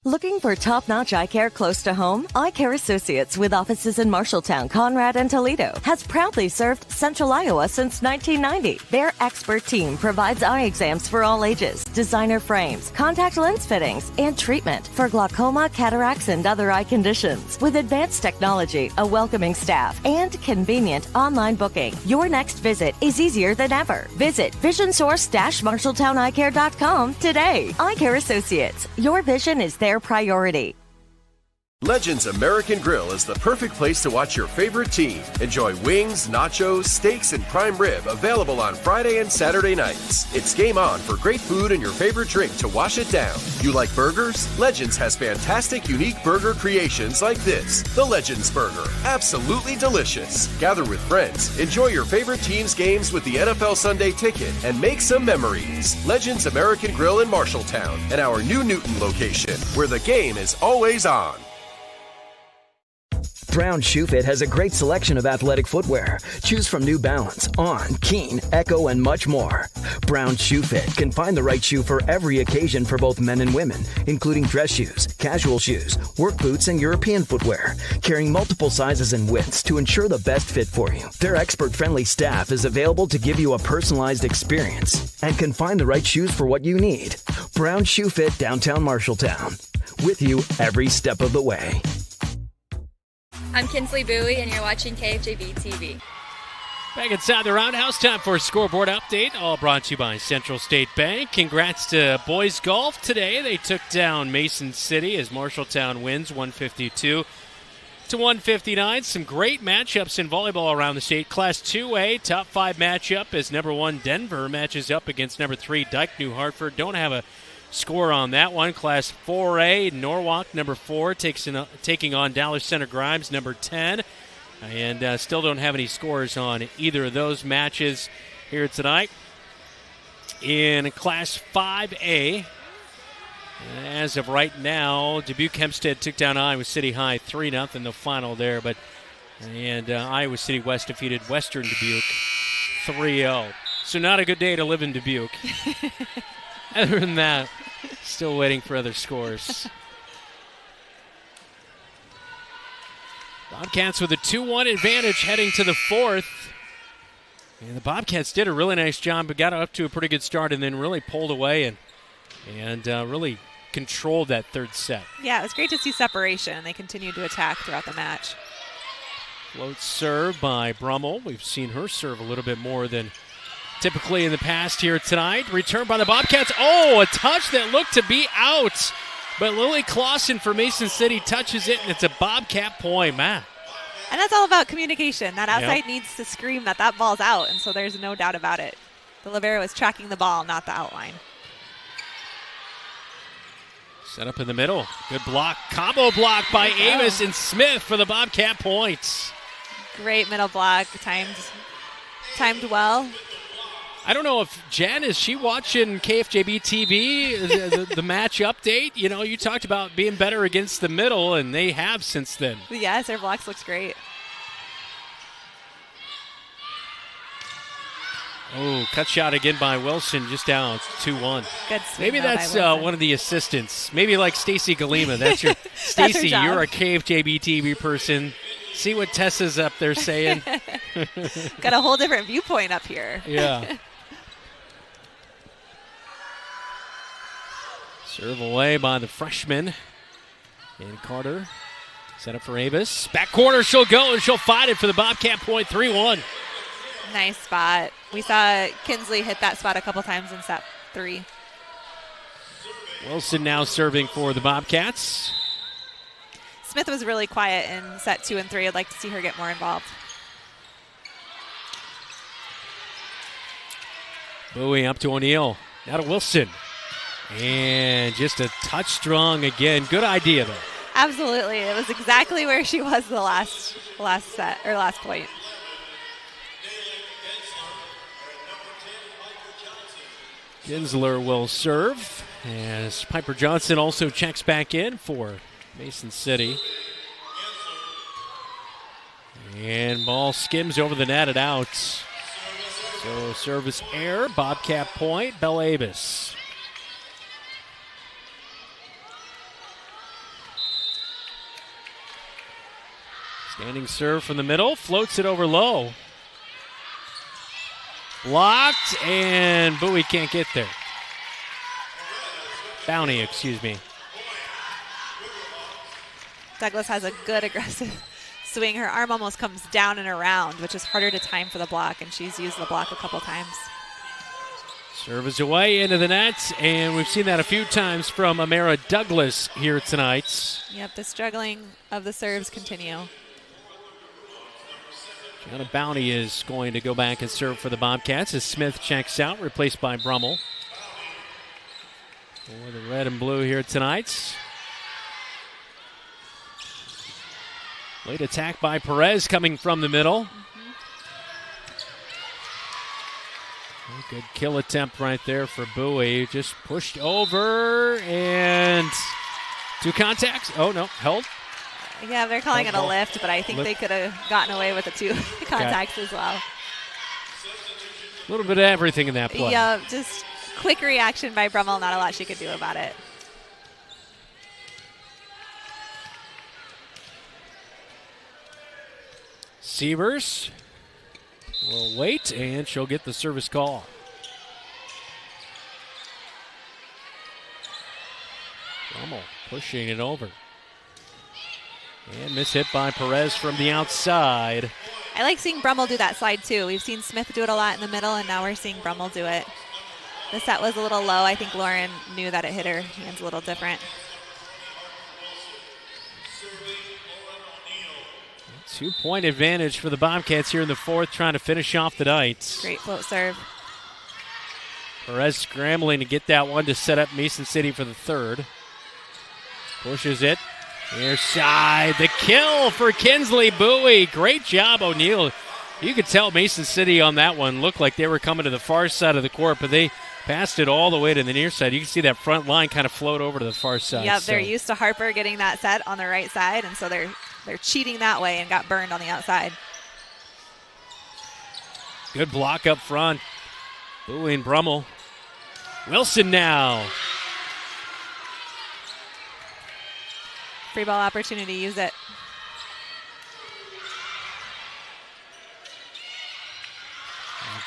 Looking for top-notch eye care close to home? Eye Care Associates, with offices in Marshalltown, Conrad, and Toledo, has proudly served Central Iowa since 1990. Their expert team provides eye exams for all ages, designer frames, contact lens fittings, and treatment for glaucoma, cataracts, and other eye conditions. With advanced technology, a welcoming staff, and convenient online booking, your next visit is easier than ever. Visit visionsource-marshalltowneyecare.com today. Eye Care Associates, your vision is their priority. Legends American Grill is the perfect place to watch your favorite team. Enjoy wings, nachos, steaks, and prime rib available on Friday and Saturday nights. It's game on for great food and your favorite drink to wash it down. You like burgers? Legends has fantastic, unique burger creations like this. The Legends Burger. Absolutely delicious. Gather with friends, enjoy your favorite team's games with the NFL Sunday Ticket, and make some memories. Legends American Grill in Marshalltown and our new Newton location, where the game is always on. Brown Shoe Fit has a great selection of athletic footwear. Choose from New Balance, On, Keen, Echo, and much more. Brown Shoe Fit can find the right shoe for every occasion for both men and women, including dress shoes, casual shoes, work boots, and European footwear, carrying multiple sizes and widths to ensure the best fit for you. Their expert-friendly staff is available to give you a personalized experience and can find the right shoes for what you need. Brown Shoe Fit, downtown Marshalltown. With you every step of the way. I'm Kinsley Bowie, and you're watching KFJB-TV. Back inside the Roundhouse, time for a scoreboard update, all brought to you by Central State Bank. Congrats to boys golf today. They took down Mason City as Marshalltown wins 152-159. Some great matchups in volleyball around the state. Class 2A, top 5 matchup as number 1 Denver matches up against number 3 Dyke New Hartford. Don't have a score on that one. Class 4A, Norwalk, number 4, taking on Dallas Center Grimes, number 10. And still don't have any scores on either of those matches here tonight. In Class 5A, as of right now, Dubuque Hempstead took down Iowa City High 3-0, the final there. And Iowa City West defeated Western Dubuque 3-0. So not a good day to live in Dubuque. Other than that, still waiting for other scores. Bobcats with a 2-1 advantage heading to the fourth. And the Bobcats did a really nice job, but got up to a pretty good start and then really pulled away and really controlled that third set. Yeah, it was great to see separation. They continued to attack throughout the match. Float serve by Brummel. We've seen her serve a little bit more than typically in the past here tonight. Return by the Bobcats. Oh, a touch that looked to be out. But Lily Clausen for Mason City touches it, and it's a Bobcat point, man. And that's all about communication. That outside needs to scream that ball's out, and so there's no doubt about it. The libero is tracking the ball, not the outline. Set up in the middle. Good block. Combo block by Amos and Smith for the Bobcat points. Great middle block. Timed well. I don't know if Jen, is she watching KFJB-TV, the match update? You know, you talked about being better against the middle, and they have since then. Yes, their blocks looks great. Oh, cut shot again by Wilson, just down 2-1. Good swing. Maybe that's one of the assistants. Maybe like Stacy Galima. That's your Stacy. You're a KFJB-TV person. See what Tessa's up there saying. Got a whole different viewpoint up here. Yeah. Serve away by the freshman. And Carter set up for Avis. Back corner, she'll go, and she'll find it for the Bobcat point, 3-1. Nice spot. We saw Kinsley hit that spot a couple times in set 3. Wilson now serving for the Bobcats. Smith was really quiet in set 2 and 3. I'd like to see her get more involved. Bowie up to O'Neill. Now to Wilson. And just a touch strong again. Good idea, though. Absolutely. It was exactly where she was the last set, or last point. Kinsler will serve as Piper Johnson also checks back in for Mason City. And ball skims over the net and out. So service error, Bobcat point, Bella Avis. Standing serve from the middle, floats it over low. Blocked, and Bowie can't get there. Bounty, excuse me. Douglas has a good aggressive swing. Her arm almost comes down and around, which is harder to time for the block, and she's used the block a couple times. Serve is away into the net, and we've seen that a few times from Amara Douglas here tonight. Yep, the struggling of the serves continue. Gianna Bounty is going to go back and serve for the Bobcats as Smith checks out, replaced by Brummel. For the red and blue here tonight. Late attack by Perez coming from the middle. Good kill attempt right there for Bowie. Just pushed over and 2 contacts. Oh, no, held. Yeah, they're calling it a lift, but I think they could have gotten away with the 2 contacts as well. A little bit of everything in that play. Yeah, just quick reaction by Brummel. Not a lot she could do about it. Sievers will wait, and she'll get the service call. Brummel pushing it over. And miss hit by Perez from the outside. I like seeing Brummel do that slide too. We've seen Smith do it a lot in the middle, and now we're seeing Brummel do it. The set was a little low. I think Lauren knew that it hit her hands a little different. 2-point advantage for the Bobcats here in the 4th, trying to finish off the night. Great float serve. Perez scrambling to get that one to set up Mason City for the 3rd. Pushes it. Near side. The kill for Kinsley Bowie. Great job, O'Neill. You could tell Mason City on that one looked like they were coming to the far side of the court, but they passed it all the way to the near side. You can see that front line kind of float over to the far side. Yep, they're used to Harper getting that set on the right side, and so they're cheating that way and got burned on the outside. Good block up front. Bowie and Brummel. Wilson now. Free ball opportunity, use it.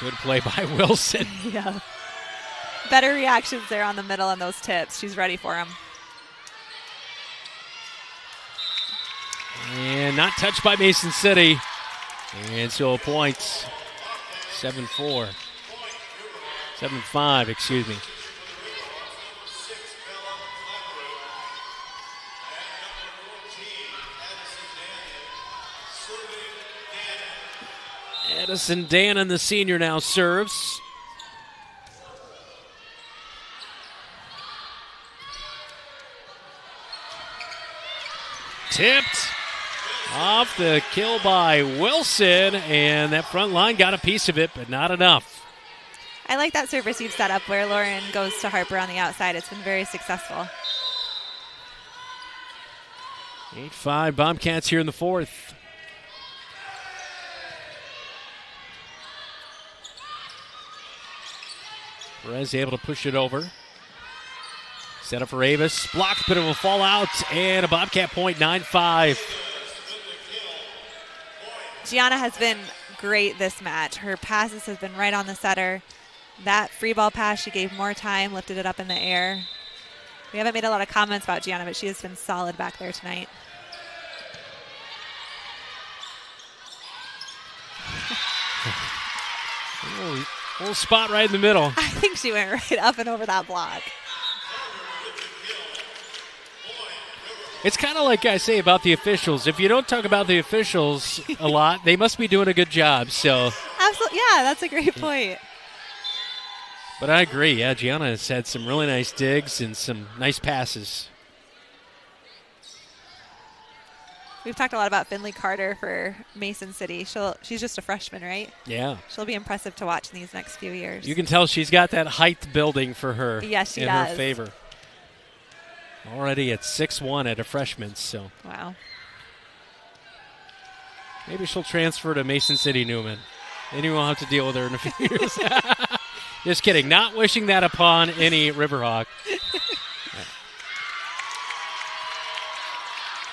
Good play by Wilson. Yeah. Better reactions there on the middle on those tips. She's ready for him. And not touched by Mason City. And so points. 7-4. 7-5, excuse me. Edison Dannon, the senior, now serves. Tipped off the kill by Wilson, and that front line got a piece of it, but not enough. I like that serve receive setup where Lauren goes to Harper on the outside. It's been very successful. 8-5 Bobcats here in the 4th. Perez able to push it over. Set up for Avis. Blocked, but it will fall out. And a Bobcat point, 9-5. Gianna has been great this match. Her passes have been right on the setter. That free ball pass, she gave more time, lifted it up in the air. We haven't made a lot of comments about Gianna, but she has been solid back there tonight. Little spot right in the middle. I think she went right up and over that block. It's kind of like I say about the officials. If you don't talk about the officials a lot, they must be doing a good job. So, absolutely, yeah, that's a great point. But I agree. Yeah, Gianna has had some really nice digs and some nice passes. We've talked a lot about Finley Carter for Mason City. She's just a freshman, right? Yeah. She'll be impressive to watch in these next few years. You can tell she's got that height building for her. Yes, she in does. her favor. Already at 6'1" at a freshman, so. Wow. Maybe she'll transfer to Mason City Newman. Then you won't have to deal with her in a few years. Just kidding. Not wishing that upon any Riverhawk.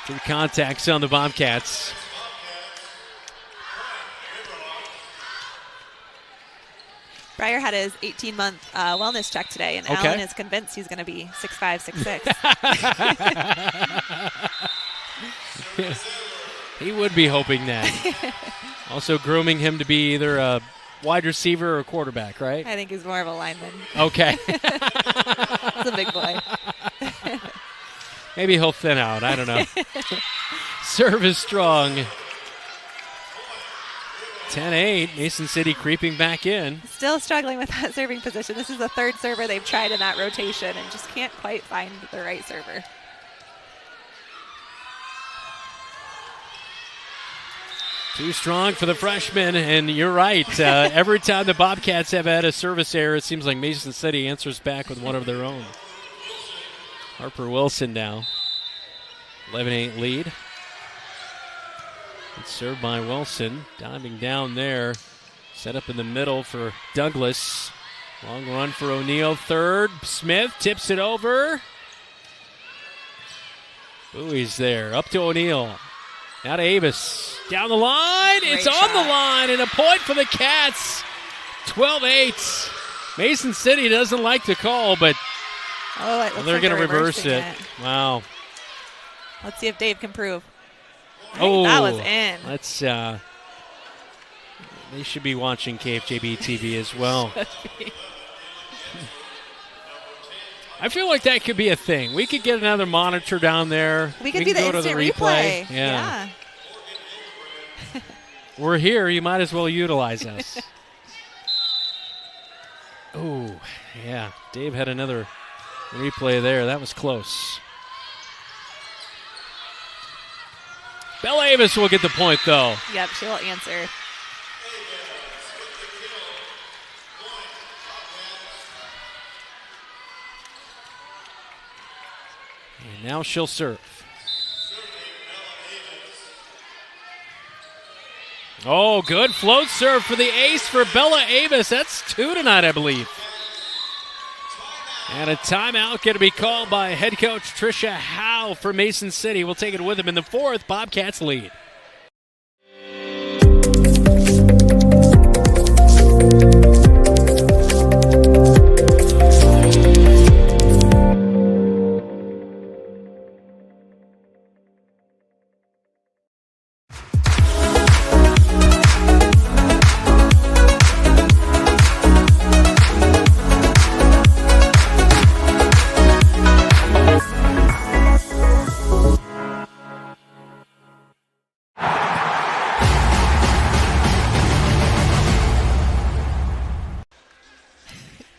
Two contacts on the Bobcats. Breyer had his 18-month wellness check today, and Allen is convinced he's going to be 6'5", 6'6". He would be hoping that. Also grooming him to be either a wide receiver or a quarterback, right? I think he's more of a lineman. Okay. He's a big boy. Maybe he'll thin out. I don't know. Serve is strong. 10-8. Mason City creeping back in. Still struggling with that serving position. This is the third server they've tried in that rotation and just can't quite find the right server. Too strong for the freshman, and you're right. Every time the Bobcats have had a service error, it seems like Mason City answers back with one of their own. Harper Wilson now. 11-8 lead. It's served by Wilson. Diving down there. Set up in the middle for Douglas. Long run for O'Neal. Third. Smith tips it over. Bowie's there. Up to O'Neal. Now to Avis. Down the line. It's on the line. And a point for the Cats. 12-8. Mason City doesn't like to call, but they're going to reverse it. Wow. Let's see if Dave can prove. Oh, that was in. Let's. They should be watching KFJB-TV as well. I feel like that could be a thing. We could get another monitor down there. We could do the instant replay. Yeah. We're here. You might as well utilize us. Oh, yeah. Dave had another replay there. That was close. Bella Avis will get the point, though. Yep, she'll answer. And now she'll serve. Oh, good float serve for the ace for Bella Avis. That's 2 tonight, I believe. And a timeout going to be called by head coach Tricia Howe for Mason City. We'll take it with him in the fourth. Bobcats lead.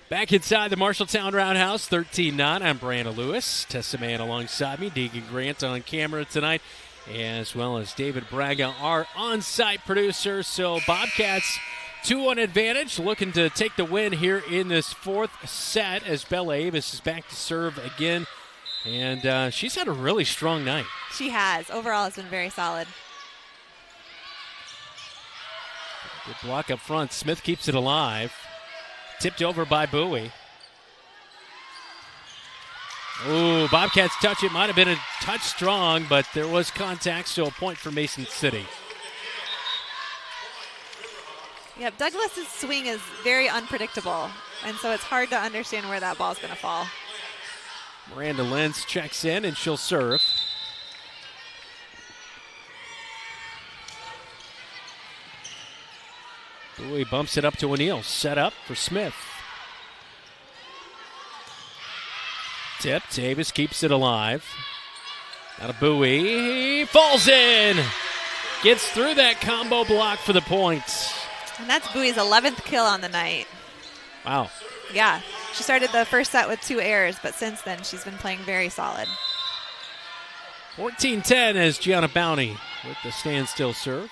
Back inside the Marshalltown Roundhouse, 13-9. I'm Brandon Lewis. Tessa Mann alongside me. Deegan Grant on camera tonight, as well as David Braga, our on-site producer. So Bobcats 2-1 advantage, looking to take the win here in this fourth set as Bella Avis is back to serve again. And she's had a really strong night. She has. Overall, it's been very solid. Good block up front. Smith keeps it alive. Tipped over by Bowie. Ooh, Bobcats touch. It might have been a touch strong, but there was contact, so a point for Mason City. Yep, Douglas's swing is very unpredictable, and so it's hard to understand where that ball's going to fall. Miranda Lenz checks in, and she'll serve. Bowie bumps it up to O'Neal. Set up for Smith. Tip. Davis keeps it alive. Out of Bowie. Falls in. Gets through that combo block for the points. And that's Bowie's 11th kill on the night. Wow. Yeah. She started the first set with 2 errors, but since then she's been playing very solid. 14-10 as Gianna Bounty with the standstill serve.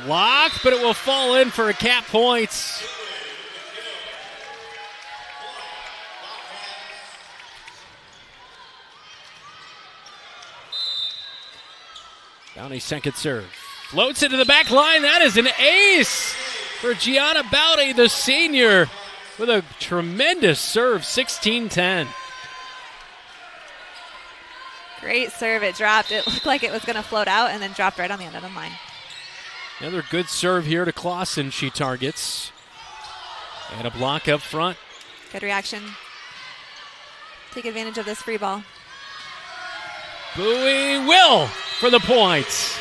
Blocked, but it will fall in for a cap point. Bounty second serve. Floats into the back line. That is an ace for Gianna Bounty, the senior, with a tremendous serve, 16-10. Great serve. It dropped. It looked like it was going to float out and then dropped right on the end of the line. Another good serve here to Clausen. She targets. And a block up front. Good reaction. Take advantage of this free ball. Bowie will for the points.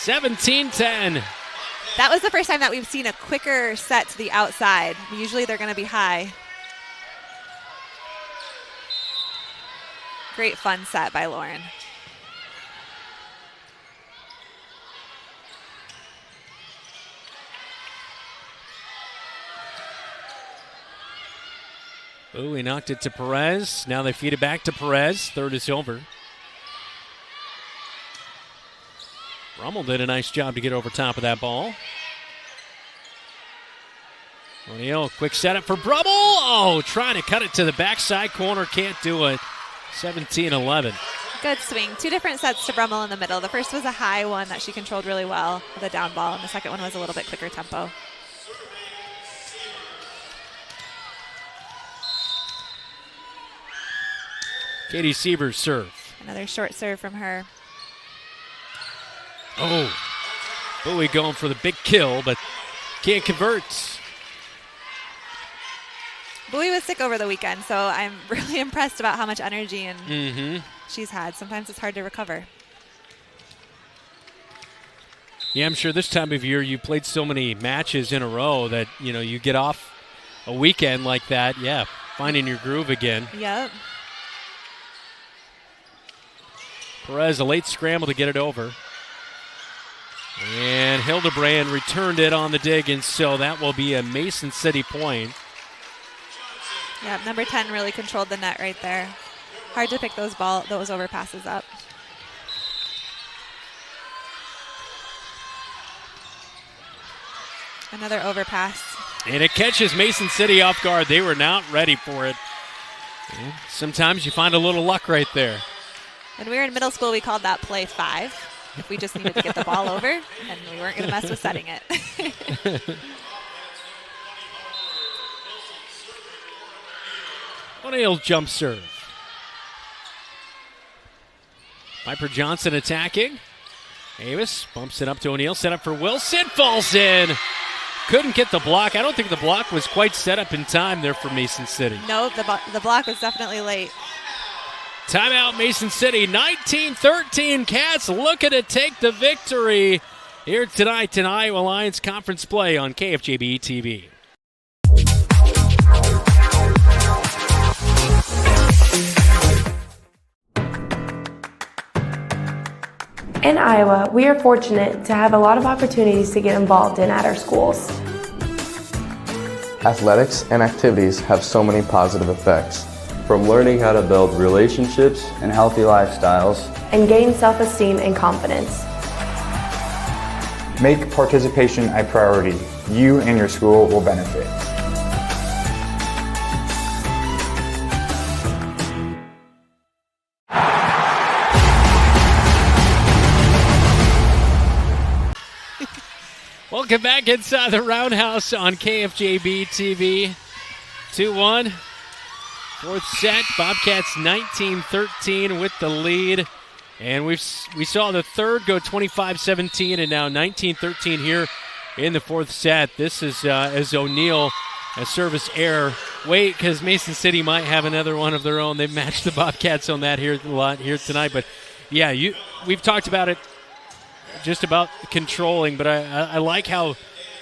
17-10. That was the first time that we've seen a quicker set to the outside. Usually they're going to be high. Great fun set by Lauren. Bowie knocked it to Perez. Now they feed it back to Perez. Third is over. Rummel did a nice job to get over top of that ball. O'Neal, quick setup for Brummel. Oh, trying to cut it to the backside corner. Can't do it. 17-11. Good swing. 2 different sets to Brummel in the middle. The first was a high one that she controlled really well with a down ball, and the second one was a little bit quicker tempo. Katie Sieber's serve. Another short serve from her. Oh, Bowie going for the big kill, but can't convert. Bowie was sick over the weekend, so I'm really impressed about how much energy and she's had. Sometimes it's hard to recover. Yeah, I'm sure this time of year you played so many matches in a row that, you get off a weekend like that. Yeah, finding your groove again. Yep. Perez, a late scramble to get it over. And Hildebrand returned it on the dig, and so that will be a Mason City point. Yeah, number 10 really controlled the net right there. Hard to pick those overpasses up. Another overpass. And it catches Mason City off guard. They were not ready for it. And sometimes you find a little luck right there. When we were in middle school, we called that play 5. If we just needed to get the ball over, and we weren't going to mess with setting it. O'Neal jump serve. Piper Johnson attacking. Avis bumps it up to O'Neal. Set up for Wilson. Falls in. Couldn't get the block. I don't think the block was quite set up in time there for Mason City. No, the block was definitely late. Timeout, Mason City. 19-13. Cats looking to take the victory here tonight in Iowa Lions Conference play on KFJB-TV. In Iowa, we are fortunate to have a lot of opportunities to get involved in at our schools. Athletics and activities have so many positive effects, from learning how to build relationships and healthy lifestyles, and gain self-esteem and confidence. Make participation a priority. You and your school will benefit. Welcome back inside the Roundhouse on KFJB-TV. 2-1. Fourth set. Bobcats 19-13 with the lead. And we saw the third go 25-17 and now 19-13 here in the fourth set. This is as O'Neal, a service error. Wait, because Mason City might have another one of their own. They've matched the Bobcats on that here a lot here tonight. But, yeah, we've talked about it. Just about controlling, but I like how,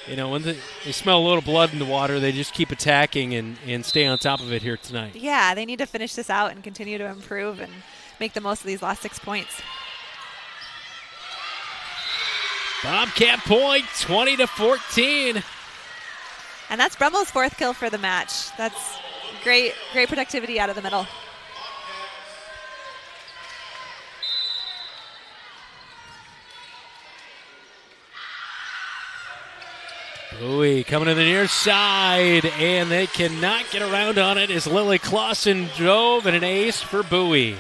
when they smell a little blood in the water, they just keep attacking and stay on top of it here tonight. Yeah, they need to finish this out and continue to improve and make the most of these last 6 points. Bobcat point, 20-14. And that's Brummel's 4th kill for the match. That's great productivity out of the middle. Bowie coming to the near side, and they cannot get around on it as Lily Clausen drove, and an ace for Bowie.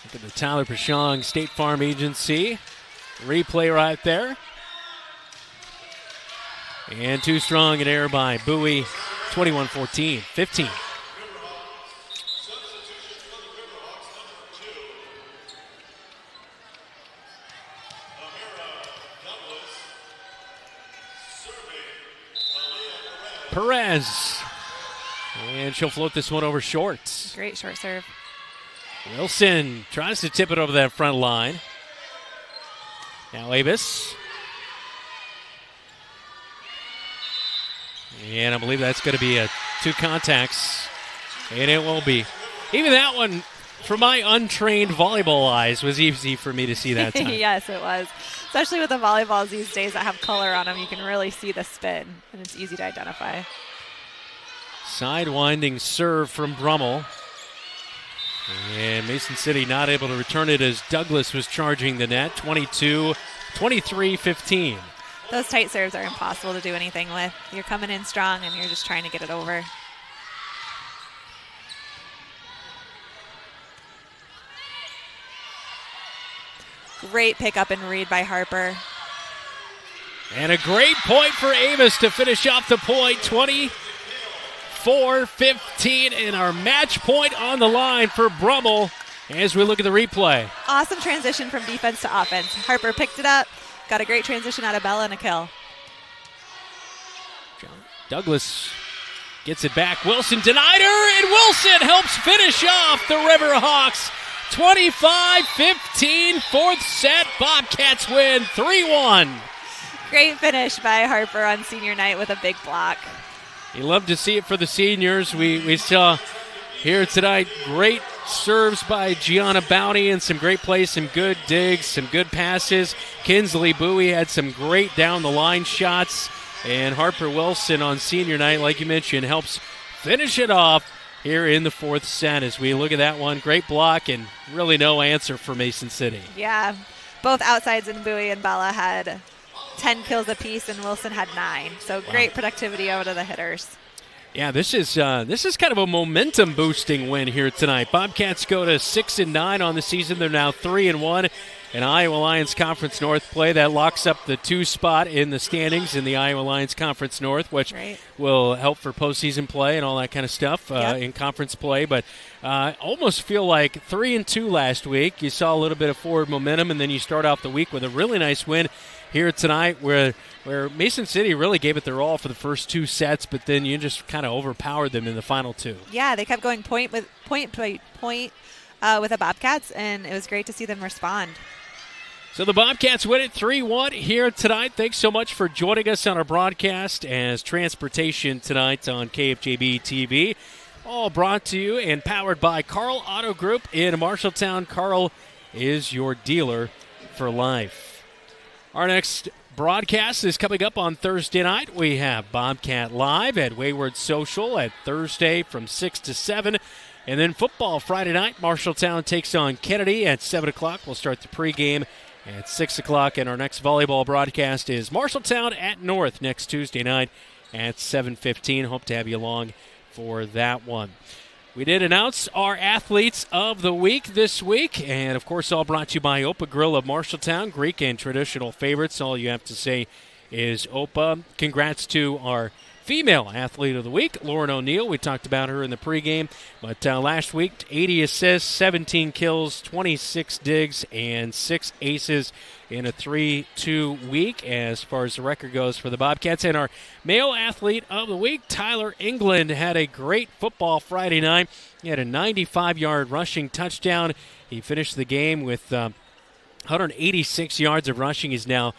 Look at the Tyler Pashong State Farm Agency replay right there. And too strong an error by Bowie, 21-14, 15. Perez. And she'll float this one over short. Great short serve. Wilson tries to tip it over that front line. Now Avis. And I believe that's going to be a 2 contacts. And it will be. Even that one, for my untrained volleyball eyes, was easy for me to see that time. Yes, it was. Especially with the volleyballs these days that have color on them, you can really see the spin, and it's easy to identify. Sidewinding serve from Brummel. And Mason City not able to return it as Douglas was charging the net. 22-14 23-15. Those tight serves are impossible to do anything with. You're coming in strong, and you're just trying to get it over. Great pickup and read by Harper. And a great point for Avis to finish off the point, 24-15, and our match point on the line for Brummel as we look at the replay. Awesome transition from defense to offense. Harper picked it up, got a great transition out of Bella and a kill. Douglas gets it back. Wilson denied her, and Wilson helps finish off the Riverhawks. 25-15, fourth set. Bobcats win 3-1. Great finish by Harper on senior night with a big block. You love to see it for the seniors. We saw here tonight great serves by Gianna Bounty and some great plays, some good digs, some good passes. Kinsley Bowie had some great down-the-line shots. And Harper Wilson on senior night, like you mentioned, helps finish it off here in the fourth set. As we look at that one, great block and really no answer for Mason City. Yeah, both outsides and Bowie and Bella had 10 kills apiece, and Wilson had 9. So great productivity out of the hitters. Yeah, this is kind of a momentum boosting win here tonight. Bobcats go to 6-9 on the season. They're now 3-1. And Iowa Lions Conference North play that locks up the 2 spot in the standings in the Iowa Lions Conference North, which will help for postseason play and all that kind of stuff in conference play. But almost feel like 3-2 last week. You saw a little bit of forward momentum, and then you start off the week with a really nice win here tonight where Mason City really gave it their all for the first 2 sets, but then you just kind of overpowered them in the final 2. Yeah, they kept going point by point with the Bobcats, and it was great to see them respond. So the Bobcats win it 3-1 here tonight. Thanks so much for joining us on our broadcast as Transportation tonight on KFJB-TV. All brought to you and powered by Carl Auto Group in Marshalltown. Carl is your dealer for life. Our next broadcast is coming up on Thursday night. We have Bobcat Live at Wayward Social at Thursday from 6 to 7. And then football Friday night. Marshalltown takes on Kennedy at 7 o'clock. We'll start the pregame at 6 o'clock. And our next volleyball broadcast is Marshalltown at North next Tuesday night at 7:15. Hope to have you along for that one. We did announce our athletes of the week this week, and of course all brought to you by Opa Grill of Marshalltown, Greek and traditional favorites. All you have to say is Opa. Congrats to our female athlete of the week, Lauren O'Neill. We talked about her in the pregame, but last week 80 assists, 17 kills, 26 digs, and 6 aces in a 3-2 week as far as the record goes for the Bobcats. And our male athlete of the week, Tyler England, had a great football Friday night. He had a 95-yard rushing touchdown. He finished the game with 186 yards of rushing. He's now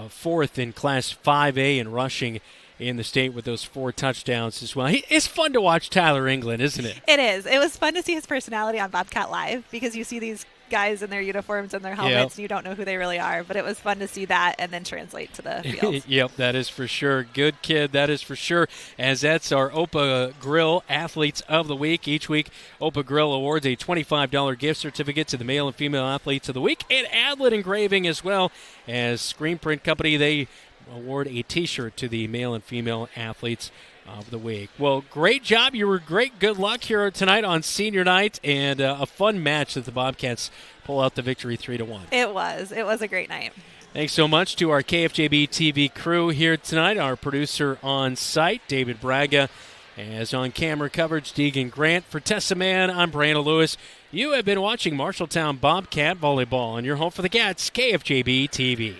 fourth in Class 5A in rushing in the state with those 4 touchdowns as well. It's fun to watch Tyler England, isn't it? It is. It was fun to see his personality on Bobcat Live because you see these guys in their uniforms and their helmets, and you don't know who they really are. But it was fun to see that and then translate to the field. Yep, that is for sure. Good kid, that is for sure. As that's our Opa Grill Athletes of the Week. Each week, Opa Grill awards a $25 gift certificate to the male and female athletes of the week, and Adlet Engraving as well as Screen Print Company. They award a T-shirt to the male and female athletes of the week. Well, great job. You were great. Good luck here tonight on senior night, and a fun match that the Bobcats pull out the victory 3-1. It was. It was a great night. Thanks so much to our KFJB-TV crew here tonight. Our producer on site, David Braga, as on-camera coverage, Deegan Grant. For Tessa Mann, I'm Brandon Lewis. You have been watching Marshalltown Bobcat Volleyball on your home for the Cats, KFJB-TV.